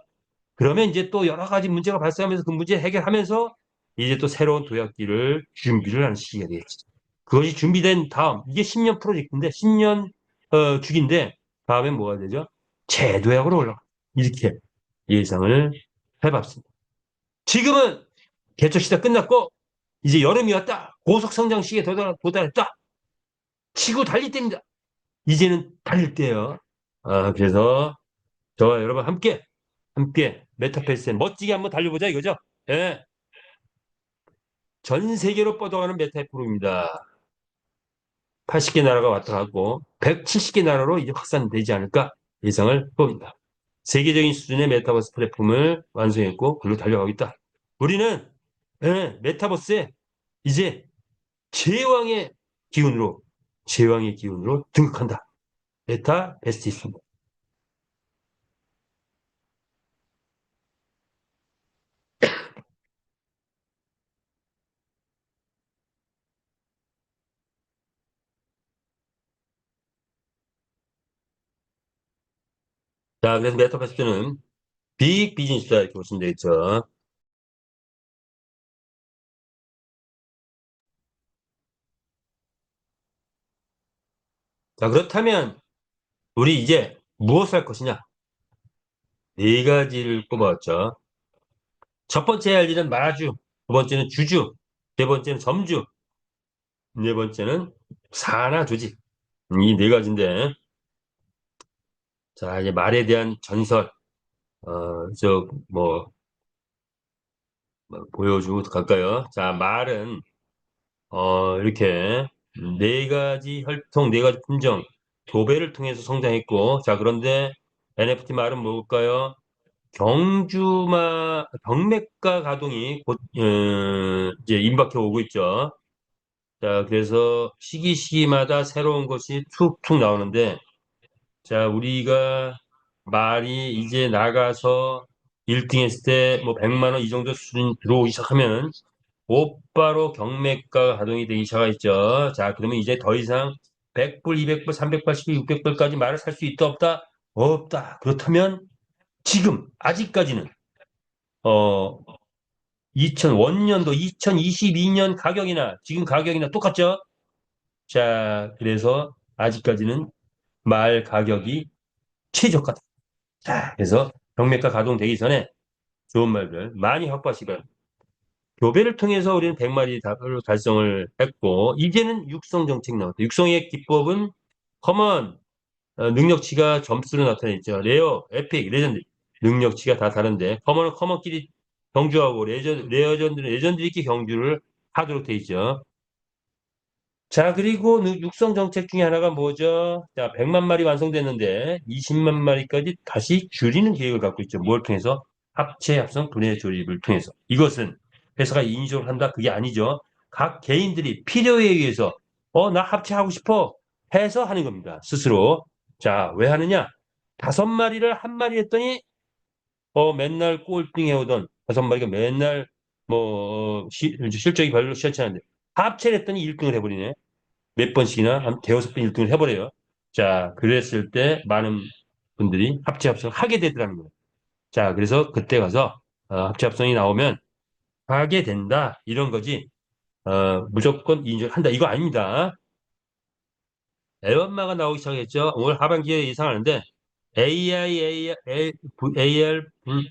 그러면 이제 또 여러 가지 문제가 발생하면서 그 문제 해결하면서 이제 또 새로운 도약기를 준비를 하는 시기가 되겠지. 그것이 준비된 다음, 이게 10년 프로젝트인데, 10년 주기인데, 다음엔 뭐가 되죠? 재도약으로 올라가. 이렇게 예상을 해봤습니다. 지금은 개척 시대 끝났고, 이제 여름이 왔다. 고속 성장 시기에 도달했다. 치고 달릴 때입니다. 이제는 달릴 때예요. 그래서 저와 여러분 함께 메타버스에 멋지게 한번 달려보자 이거죠. 예. 전 세계로 뻗어가는 메타버스입니다. 80개 나라가 왔다 갔고 170개 나라로 이제 확산되지 않을까 예상을 해봅니다. 세계적인 수준의 메타버스 플랫폼을 완성했고 그걸로 달려가겠다. 우리는 메타버스에 이제 제왕의 제왕의 기운으로 등극한다. 메타베스티스입니다. 자, 그래서 메타버스는 빅 비즈니스다 이렇게 보시면 되겠죠. 자, 그렇다면 우리 이제 무엇을 할 것이냐? 네 가지를 꼽아왔죠. 첫 번째 할 일은 마주, 두 번째는 주주, 세 번째는 점주, 네 번째는 사나 조직. 이 네 가지인데, 자, 이제 말에 대한 전설, 보여주고 갈까요? 자, 말은, 이렇게 네 가지 혈통, 네 가지 품종, 교배를 통해서 성장했고, 자, 그런데 NFT 말은 뭘까요? 경맥가 가동이 곧, 이제 임박해 오고 있죠. 자, 그래서 시기마다 새로운 것이 툭툭 나오는데, 자, 우리가 말이 이제 나가서 1등 했을 때 뭐 100만 원 이 정도 수준 들어오기 시작하면 곧바로 경매가 가동이 되기 시작했죠. 자, 그러면 이제 더 이상 100불, 200불, 380불, 600불까지 말을 살 수 있다, 없다? 없다. 그렇다면 지금, 아직까지는, 어, 2000원년도, 2022년 가격이나 지금 가격이나 똑같죠? 자, 그래서 아직까지는 말 가격이 최저가다. 자, 그래서 경매가 가동되기 전에 좋은 말들 많이 확보하시기 바랍니다. 교배를 통해서 우리는 100마리 달성을 했고, 이제는 육성 정책 나왔다. 육성의 기법은 커먼, 능력치가 점수로 나타냈죠. 레어, 에픽, 레전드. 능력치가 다 다른데, 커먼은 커먼끼리 경주하고, 레어전들은 레전드끼리 경주를 하도록 돼 있죠. 자, 그리고 육성 정책 중에 하나가 뭐죠? 자, 100만 마리 완성됐는데 20만 마리까지 다시 줄이는 계획을 갖고 있죠. 뭘 통해서? 합체, 합성, 분해 조립을 통해서. 이것은 회사가 인수를 한다? 그게 아니죠. 각 개인들이 필요에 의해서 나 합체하고 싶어 해서 하는 겁니다. 스스로. 자, 왜 하느냐? 5마리를 한 마리 했더니 맨날 꼴등 해오던 5마리가 맨날 실적이 별로 시원치 않은데 합체를 했더니 1등을 해버리네. 몇 번씩이나 한 대여섯 번 1등을 해버려요. 자, 그랬을 때 많은 분들이 합체 합성을 하게 되더라는 거예요. 자, 그래서 그때 가서 합체 합성이 나오면 하게 된다. 이런 거지. 무조건 인정한다. 이거 아닙니다. 앨범마가 나오기 시작했죠. 올 하반기에 예상하는데 AR,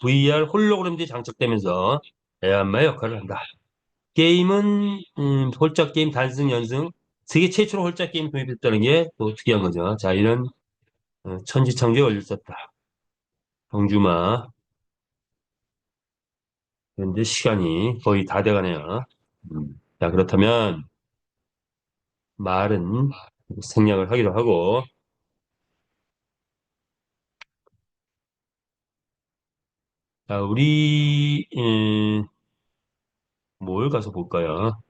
VR 홀로그램들이 장착되면서 앨범마의 역할을 한다. 게임은 홀짝 게임 단승 연승 세계 최초로 홀짝 게임 도입했다는 게 또 특이한 거죠. 자, 이런 천지창조에 걸려 있었다. 정주마. 그런데 시간이 거의 다 돼가네요. 자, 그렇다면 말은 생략을 하기로 하고, 자, 우리 뭘 가서 볼까요?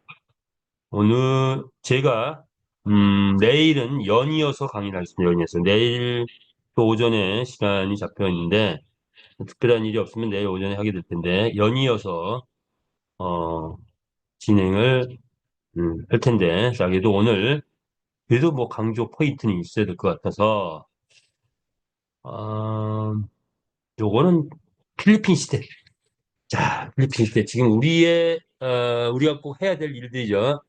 오늘 제가 내일은 연이어서 강의를 하겠습니다. 연이어서 내일 또 오전에 시간이 잡혀 있는데 특별한 일이 없으면 내일 오전에 하게 될 텐데 연이어서 어, 진행을 할 텐데 자 그래도 오늘 그래도 뭐 강조 포인트는 있어야 될 것 같아서 어, 요거는 필리핀 시대. 자, 필리핀 시대 지금 우리가 꼭 해야 될 일들이죠.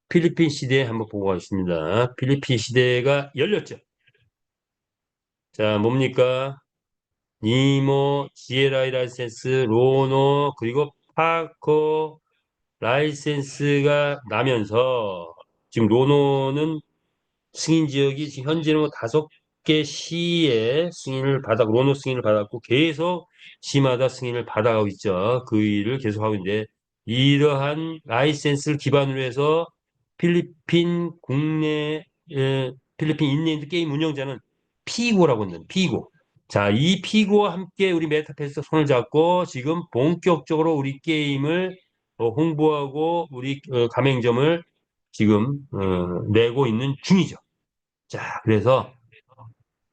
필리핀 시대에 한번 보고 가겠습니다. 필리핀 시대가 열렸죠. 자, 뭡니까? 니모, 지에라이 라이센스, 로노, 그리고 파코 라이센스가 나면서 지금 로노는 승인 지역이 지금 현재는 뭐 5개 시의 승인을 로노 승인을 받았고 계속 시마다 승인을 받아가고 있죠. 그 일을 계속하고 있는데 이러한 라이센스를 기반으로 해서 필리핀 국내 필리핀 인내인드 게임 운영자는 피고라고 합니다. 피고. 자, 이 피고와 함께 우리 메타패스 손을 잡고 지금 본격적으로 우리 게임을 홍보하고 우리 가맹점을 지금 내고 있는 중이죠. 자, 그래서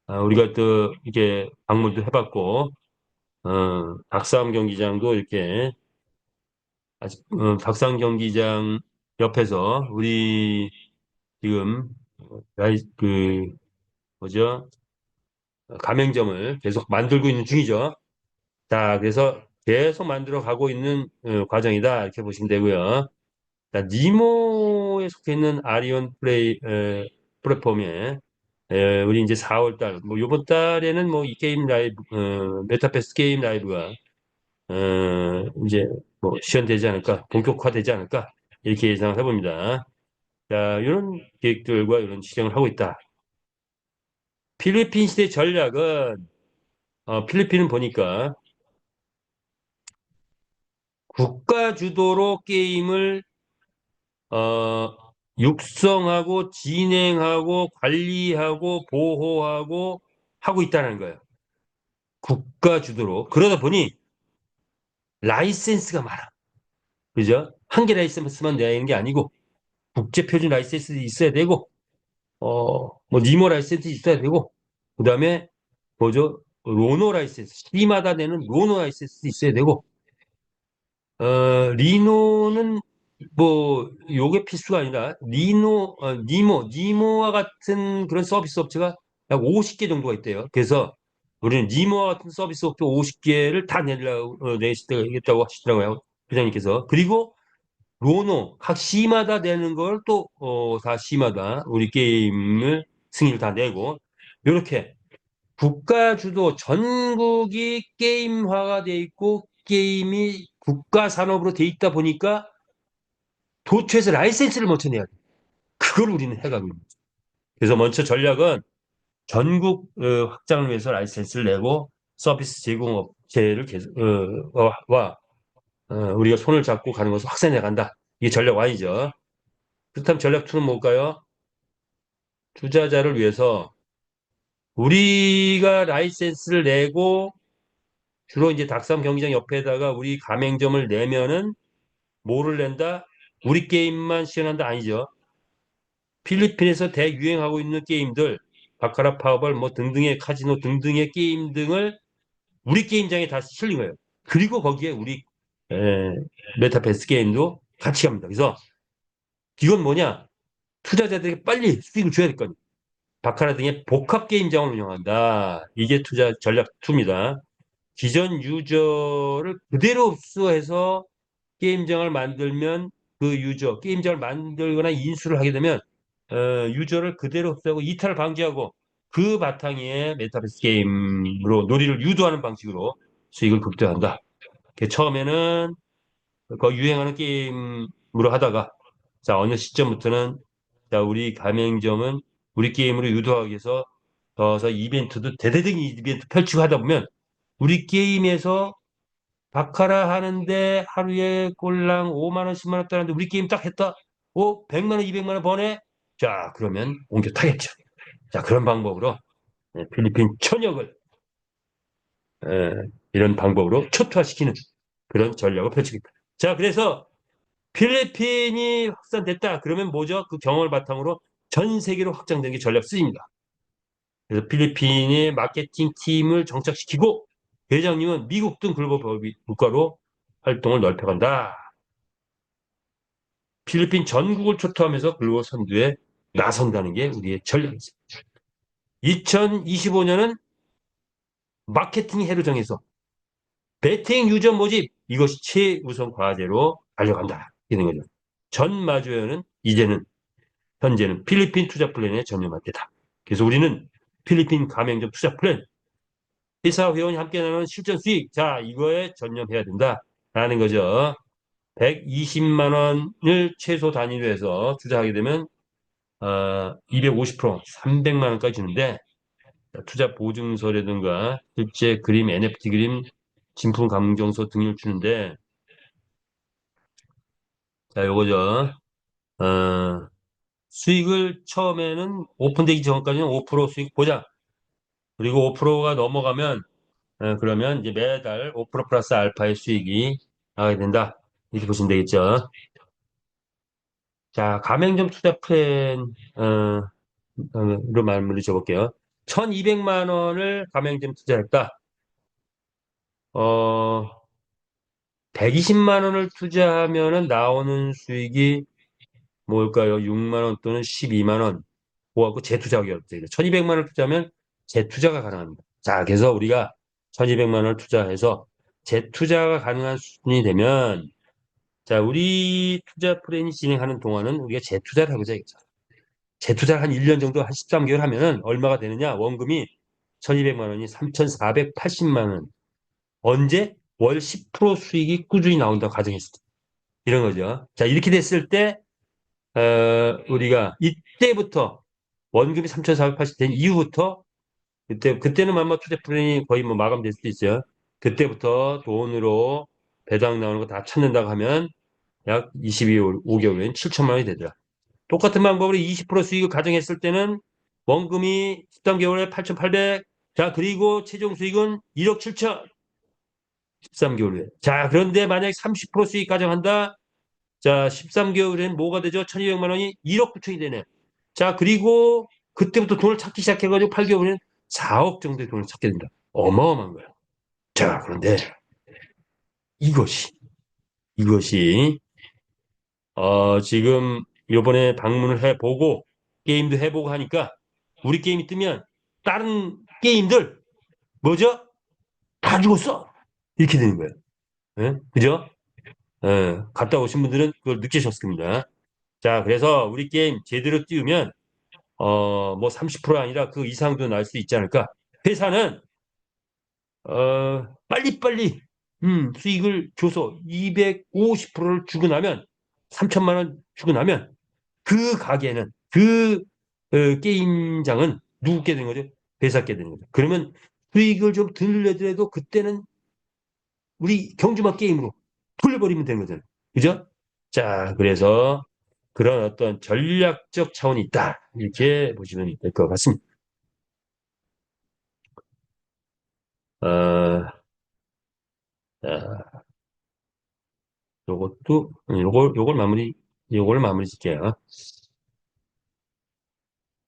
우리가 또 이렇게 방문도 해봤고 박사암 경기장도 이렇게 아직 박사암 경기장 옆에서 우리 지금 그 뭐죠? 가맹점을 계속 만들고 있는 중이죠. 자, 그래서 계속 만들어 가고 있는 과정이다. 이렇게 보시면 되고요. 자, 니모에 속해 있는 아리온 플랫폼에 우리 이제 4월 달, 뭐 이번 달에는 뭐 이 게임 라이브, 메타패스 게임 라이브가 이제 뭐 시연되지 않을까, 본격화되지 않을까 이렇게 예상을 해봅니다. 자, 이런 계획들과 이런 시행을 하고 있다. 필리핀 시대 전략은 필리핀은 보니까 국가 주도로 게임을 어, 육성하고 진행하고 관리하고 보호하고 하고 있다는 거예요. 국가 주도로. 그러다 보니 라이센스가 많아. 그죠? 한 개 라이센스만 내는 게 아니고 국제 표준 라이센스 있어야 되고 뭐 니모 라이센스 있어야 되고 그다음에 뭐죠? 로노 라이센스. 시마다 내는 로노 라이센스 있어야 되고 리노는 뭐 요게 필수가 아니라 니모와 같은 그런 서비스 업체가 약 50개 정도가 있대요. 그래서 우리는 니모와 같은 서비스 업체 50개를 다 내겠다고 하시더라고요. 부장님께서. 그리고 로노 각 시마다 내는 걸 또 다 시마다 우리 게임을 승인을 다 내고 이렇게 국가 주도 전국이 게임화가 돼 있고 게임이 국가 산업으로 돼 있다 보니까 도처에서 라이센스를 먼저 내야 돼. 그걸 우리는 해가고 있는 거죠. 그래서 먼저 전략은 전국 확장을 위해서 라이센스를 내고 서비스 제공 업체를 계속 우리가 손을 잡고 가는 것을 확산해 간다. 이게 전략 1이죠. 그렇다면 전략 2는 뭘까요? 투자자를 위해서 우리가 라이센스를 내고 주로 이제 닭싸움 경기장 옆에다가 우리 가맹점을 내면은 뭐를 낸다? 우리 게임만 시연한다 아니죠. 필리핀에서 대유행하고 있는 게임들, 바카라 파워벌 뭐 등등의 카지노 등등의 게임 등을 우리 게임장에 다 실린 거예요. 그리고 거기에 우리 에, 메타패스 게임도 같이 갑니다. 그래서 이건 뭐냐? 투자자들에게 빨리 수익을 줘야 될 거니. 바카라 등의 복합 게임장을 운영한다. 이게 투자 전략 2입니다. 기존 유저를 그대로 흡수해서 게임장을 만들면 그 게임장을 만들거나 인수를 하게 되면 유저를 그대로 없애고 이탈을 방지하고 그 바탕에 메타버스 게임으로 놀이를 유도하는 방식으로 수익을 극대화한다. 처음에는 그 유행하는 게임으로 하다가 자 어느 시점부터는 자 우리 가맹점은 우리 게임으로 유도하기 위해서 더서 이벤트도 대대적인 이벤트 펼치고 하다 보면 우리 게임에서 바카라 하는데 하루에 꼴랑 5만 원, 10만 원 따는데 우리 게임 딱 했다. 100만 원, 200만 원 버네. 자, 그러면 옮겨 타겠죠. 자, 그런 방법으로 필리핀 천역을 이런 방법으로 초토화시키는 그런 전략을 펼치겠다. 자, 그래서 필리핀이 확산됐다. 그러면 뭐죠? 그 경험을 바탕으로 전 세계로 확장된 게 전략 C입니다. 그래서 필리핀의 마케팅 팀을 정착시키고 회장님은 미국 등 글로벌 국가로 활동을 넓혀간다. 필리핀 전국을 초토하면서 글로벌 선두에 나선다는 게 우리의 전략이죠. 2025년은 마케팅 해로 정해서 베팅 유저 모집 이것이 최우선 과제로 달려간다. 이런 거죠. 전 마주에는 이제는 현재는 필리핀 투자 플랜에 전념할 때다. 그래서 우리는 필리핀 가맹점 투자 플랜 회사 회원이 함께 나누는 실전 수익 자 이거에 전념해야 된다라는 거죠. 120만 원을 최소 단위로 해서 투자하게 되면 250% 300만 원까지 주는데 투자 보증서라든가 실제 그림, NFT 그림, 진품 감정서 등을 주는데 자 요거죠. 수익을 처음에는 오픈되기 전까지는 5% 수익 보장 그리고 5%가 넘어가면 그러면 이제 매달 5% 플러스 알파의 수익이 나게 된다. 이렇게 보시면 되겠죠. 자, 가맹점 투자 플랜 로 마무리 줘볼게요. 1,200만 원을 가맹점 투자했다. 120만 원을 투자하면은 나오는 수익이 뭘까요? 6만 원 또는 12만 원. 그거하고 재투자하기 어렵죠. 1,200만 원을 투자하면 재투자가 가능합니다. 자, 그래서 우리가 1,200만 원을 투자해서 재투자가 가능한 수준이 되면 자, 우리 투자 플랜이 진행하는 동안은 우리가 재투자를 해보자 이거죠. 재투자를 한 1년 정도 한 13개월 하면은 얼마가 되느냐? 원금이 1,200만 원이 3,480만 원. 언제? 월 10% 수익이 꾸준히 나온다고 가정했을 때. 이런 거죠. 자, 이렇게 됐을 때, 우리가 이때부터 원금이 3,480 된 이후부터 그때는 아마 투자 플랜이 거의 뭐 마감될 수도 있어요. 그때부터 돈으로 배당 나오는 거 다 찾는다고 하면 약 22개월 후엔 7천만 원이 되더라. 똑같은 방법으로 20% 수익을 가정했을 때는 원금이 13개월에 8,800. 자, 그리고 최종 수익은 1억 7천. 13개월 후에. 자, 그런데 만약에 30% 수익 가정한다. 자, 13개월 후엔 뭐가 되죠? 1,200만 원이 1억 9천이 되네. 자, 그리고 그때부터 돈을 찾기 시작해가지고 8개월 후엔 4억 정도의 돈을 찾게 된다. 어마어마한 거야. 자, 그런데 이것이, 이것이, 지금 요번에 방문을 해보고, 게임도 해보고 하니까, 우리 게임이 뜨면, 다른 게임들, 뭐죠? 다 죽었어! 이렇게 되는 거예요. 예? 그죠? 예, 갔다 오신 분들은 그걸 느끼셨을 겁니다. 자, 그래서 우리 게임 제대로 띄우면, 뭐 30% 아니라 그 이상도 날 수 있지 않을까? 회사는, 빨리빨리, 수익을 줘서 250%를 주고 나면, 3천만 원 주고 나면, 그 가게는, 게임장은 누구께 되는 거죠? 회사께 되는 거죠. 그러면 수익을 좀 들려더라도 그때는 우리 경주마 게임으로 돌려버리면 되는 거잖아요. 그죠? 자, 그래서 그런 어떤 전략적 차원이 있다. 이렇게 보시면 될 것 같습니다. 어, 자, 요걸 마무리 짓게요.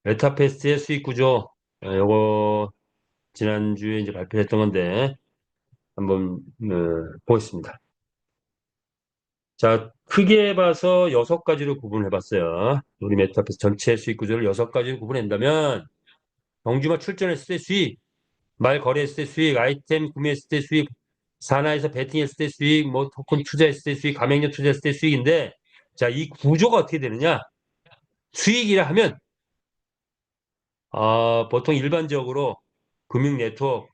메타패스의 수익 구조, 요거 지난주에 이제 발표했던 건데, 한번, 보겠습니다. 자, 크게 봐서 6가지로 구분해 봤어요. 우리 메타패스 전체 수익 구조를 6가지로 구분한다면, 경주마 출전했을 때 수익, 말 거래했을 때 수익, 아이템 구매했을 때 수익, 산하에서 베팅했을 때 수익, 뭐 토큰 투자했을 때 수익, 가맹력 투자했을 때 수익인데, 자, 이 구조가 어떻게 되느냐? 수익이라 하면 보통 일반적으로 금융 네트워크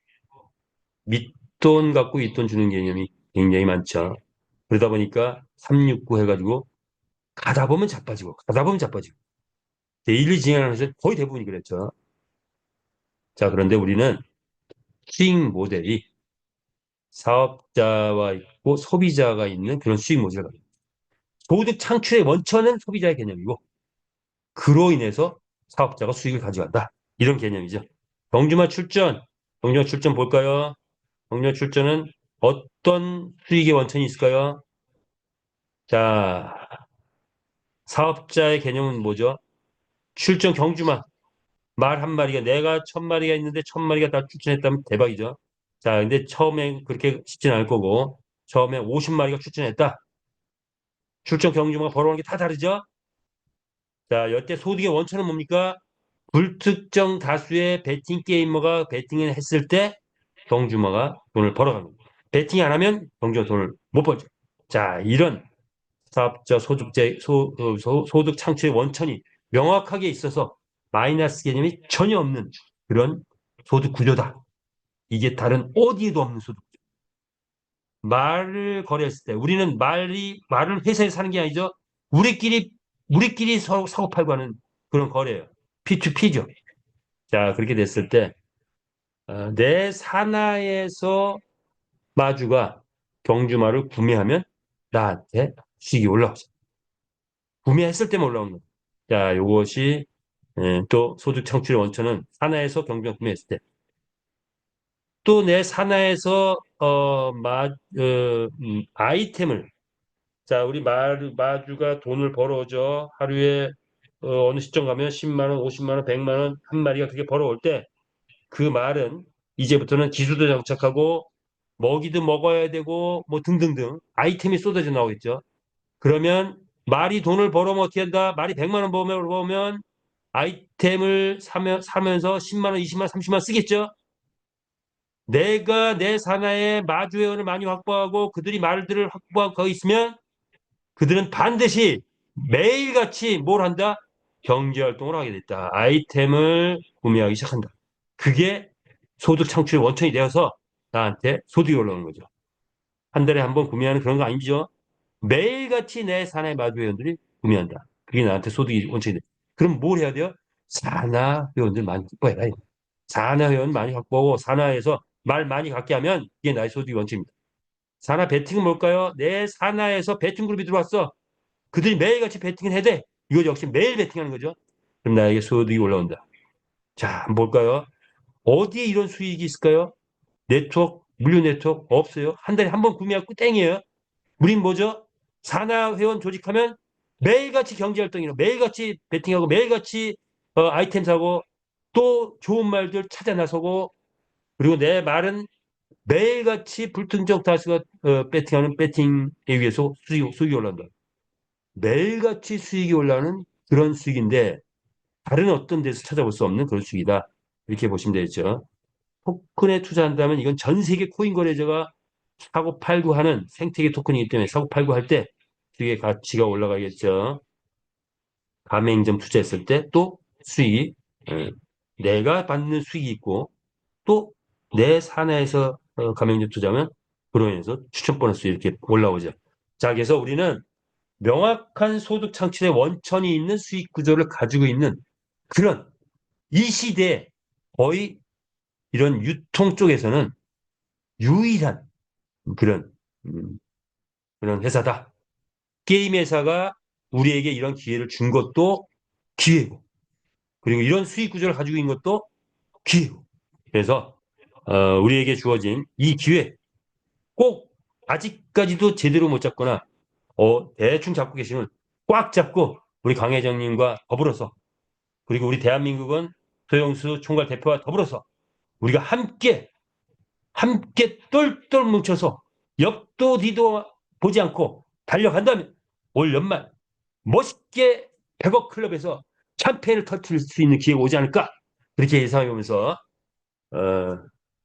밑돈 갖고 윗돈 주는 개념이 굉장히 많죠. 그러다 보니까 369 해가지고 가다 보면 자빠지고 가다 보면 자빠지고 데일리 진행하면서 거의 대부분이 그랬죠. 자, 그런데 우리는 수익 모델이 사업자와 있고 소비자가 있는 그런 수익 모델을 가지고 있습니다. 소득 창출의 원천은 소비자의 개념이고 그로 인해서 사업자가 수익을 가져간다. 이런 개념이죠. 경주마 출전, 경주마 출전 볼까요? 경주마 출전은 어떤 수익의 원천이 있을까요? 자, 사업자의 개념은 뭐죠? 출전 경주마. 말 한 마리가 내가 1,000마리가 있는데 1,000마리가 다 출전했다면 대박이죠. 자, 근데 처음엔 그렇게 쉽진 않을 거고 처음에 50마리가 출전했다. 출전 경주마가 벌어오는 게 다 다르죠. 자, 여태 소득의 원천은 뭡니까? 불특정 다수의 베팅 게이머가 베팅을 했을 때 경주마가 돈을 벌어갑니다. 베팅 안 하면 경주가 돈을 못 벌죠. 자, 이런 사업자 소득 창출의 원천이 명확하게 있어서 마이너스 개념이 전혀 없는 그런 소득 구조다. 이게 다른 어디에도 없는 소득 구조. 말을 거래했을 때 우리는 말을 회사에 사는 게 아니죠. 우리끼리 서로 사고 팔고 하는 그런 거래예요. P2P죠. 자, 그렇게 됐을 때 내 산하에서 마주가 경주마를 구매하면 나한테 수익이 올라오죠. 구매했을 때만 올라오는 거예요. 자, 요것이 또 소득 창출의 원천은 산하에서 경주마 구매했을 때 또 내 산하에서 아이템을 자, 우리 마주가 돈을 벌어줘. 하루에 어느 시점 가면 10만 원, 50만 원, 100만 원 한 마리가 그렇게 벌어올 때 그 말은 이제부터는 기술도 장착하고 먹이도 먹어야 되고 뭐 등등등 아이템이 쏟아져 나오겠죠. 그러면 말이 돈을 벌어면 어떻게 한다? 말이 100만 원 벌면 아이템을 사면서 10만 원, 20만 원, 30만 원 쓰겠죠. 내가 내 산하에 마주 회원을 많이 확보하고 그들이 말들을 확보하고 거기 있으면 그들은 반드시 매일같이 뭘 한다? 경제활동을 하게 됐다. 아이템을 구매하기 시작한다. 그게 소득 창출의 원천이 되어서 나한테 소득이 올라오는 거죠. 한 달에 한 번 구매하는 그런 거 아니죠. 매일같이 내 산하 마주 회원들이 구매한다. 그게 나한테 소득이 원천이 돼. 그럼 뭘 해야 돼요? 산하 회원들 많이 확보해라. 산하 회원 많이 확보하고 산하에서 말 많이 갖게 하면 이게 나의 소득이 원천입니다. 산하 베팅은 뭘까요? 내 산하에서 베팅 그룹이 들어왔어. 그들이 매일같이 베팅을 해야 돼. 이거 역시 매일 베팅하는 거죠. 그럼 나에게 소득이 올라온다. 자, 한번 볼까요? 어디에 이런 수익이 있을까요? 네트워크, 물류 네트워크 없어요. 한 달에 한 번 구매하고 땡이에요. 우린 뭐죠? 산하 회원 조직하면 매일같이 경제활동이로 매일같이 베팅하고 매일같이 아이템 사고 또 좋은 말들 찾아 나서고 그리고 내 말은 매일같이 불특정 다수가 베팅하는 베팅에 의해서 수익이 올라온다. 매일같이 수익이 올라오는 그런 수익인데 다른 어떤 데서 찾아볼 수 없는 그런 수익이다. 이렇게 보시면 되겠죠. 토큰에 투자한다면 이건 전 세계 코인 거래자가 사고 팔고 하는 생태계 토큰이기 때문에 사고 팔고 할 때 수익의 가치가 올라가겠죠. 가맹점 투자했을 때 또 수익이 내가 받는 수익이 있고 또 내 사내에서 가맹점 투자하면 그로 인해서 추천 보너스 이렇게 올라오죠. 자, 그래서 우리는 명확한 소득 창출의 원천이 있는 수익 구조를 가지고 있는 그런 이 시대에 거의 이런 유통 쪽에서는 유일한 그런 그런 회사다. 게임 회사가 우리에게 이런 기회를 준 것도 기회고, 그리고 이런 수익 구조를 가지고 있는 것도 기회고. 그래서 우리에게 주어진 이 기회 꼭 아직까지도 제대로 못 잡거나 대충 잡고 계시면 꽉 잡고 우리 강 회장님과 더불어서 그리고 우리 대한민국은 소영수 총괄 대표와 더불어서 우리가 함께 똘똘 뭉쳐서 옆도 뒤도 보지 않고 달려간다면 올 연말 멋있게 100억 클럽에서 샴페인을 터뜨릴 수 있는 기회가 오지 않을까 그렇게 예상해 보면서 어,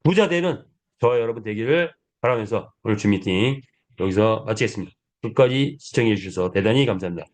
부자 되는 저와 여러분 되기를 바라면서 오늘 줌 미팅 여기서 마치겠습니다. 끝까지 시청해 주셔서 대단히 감사합니다.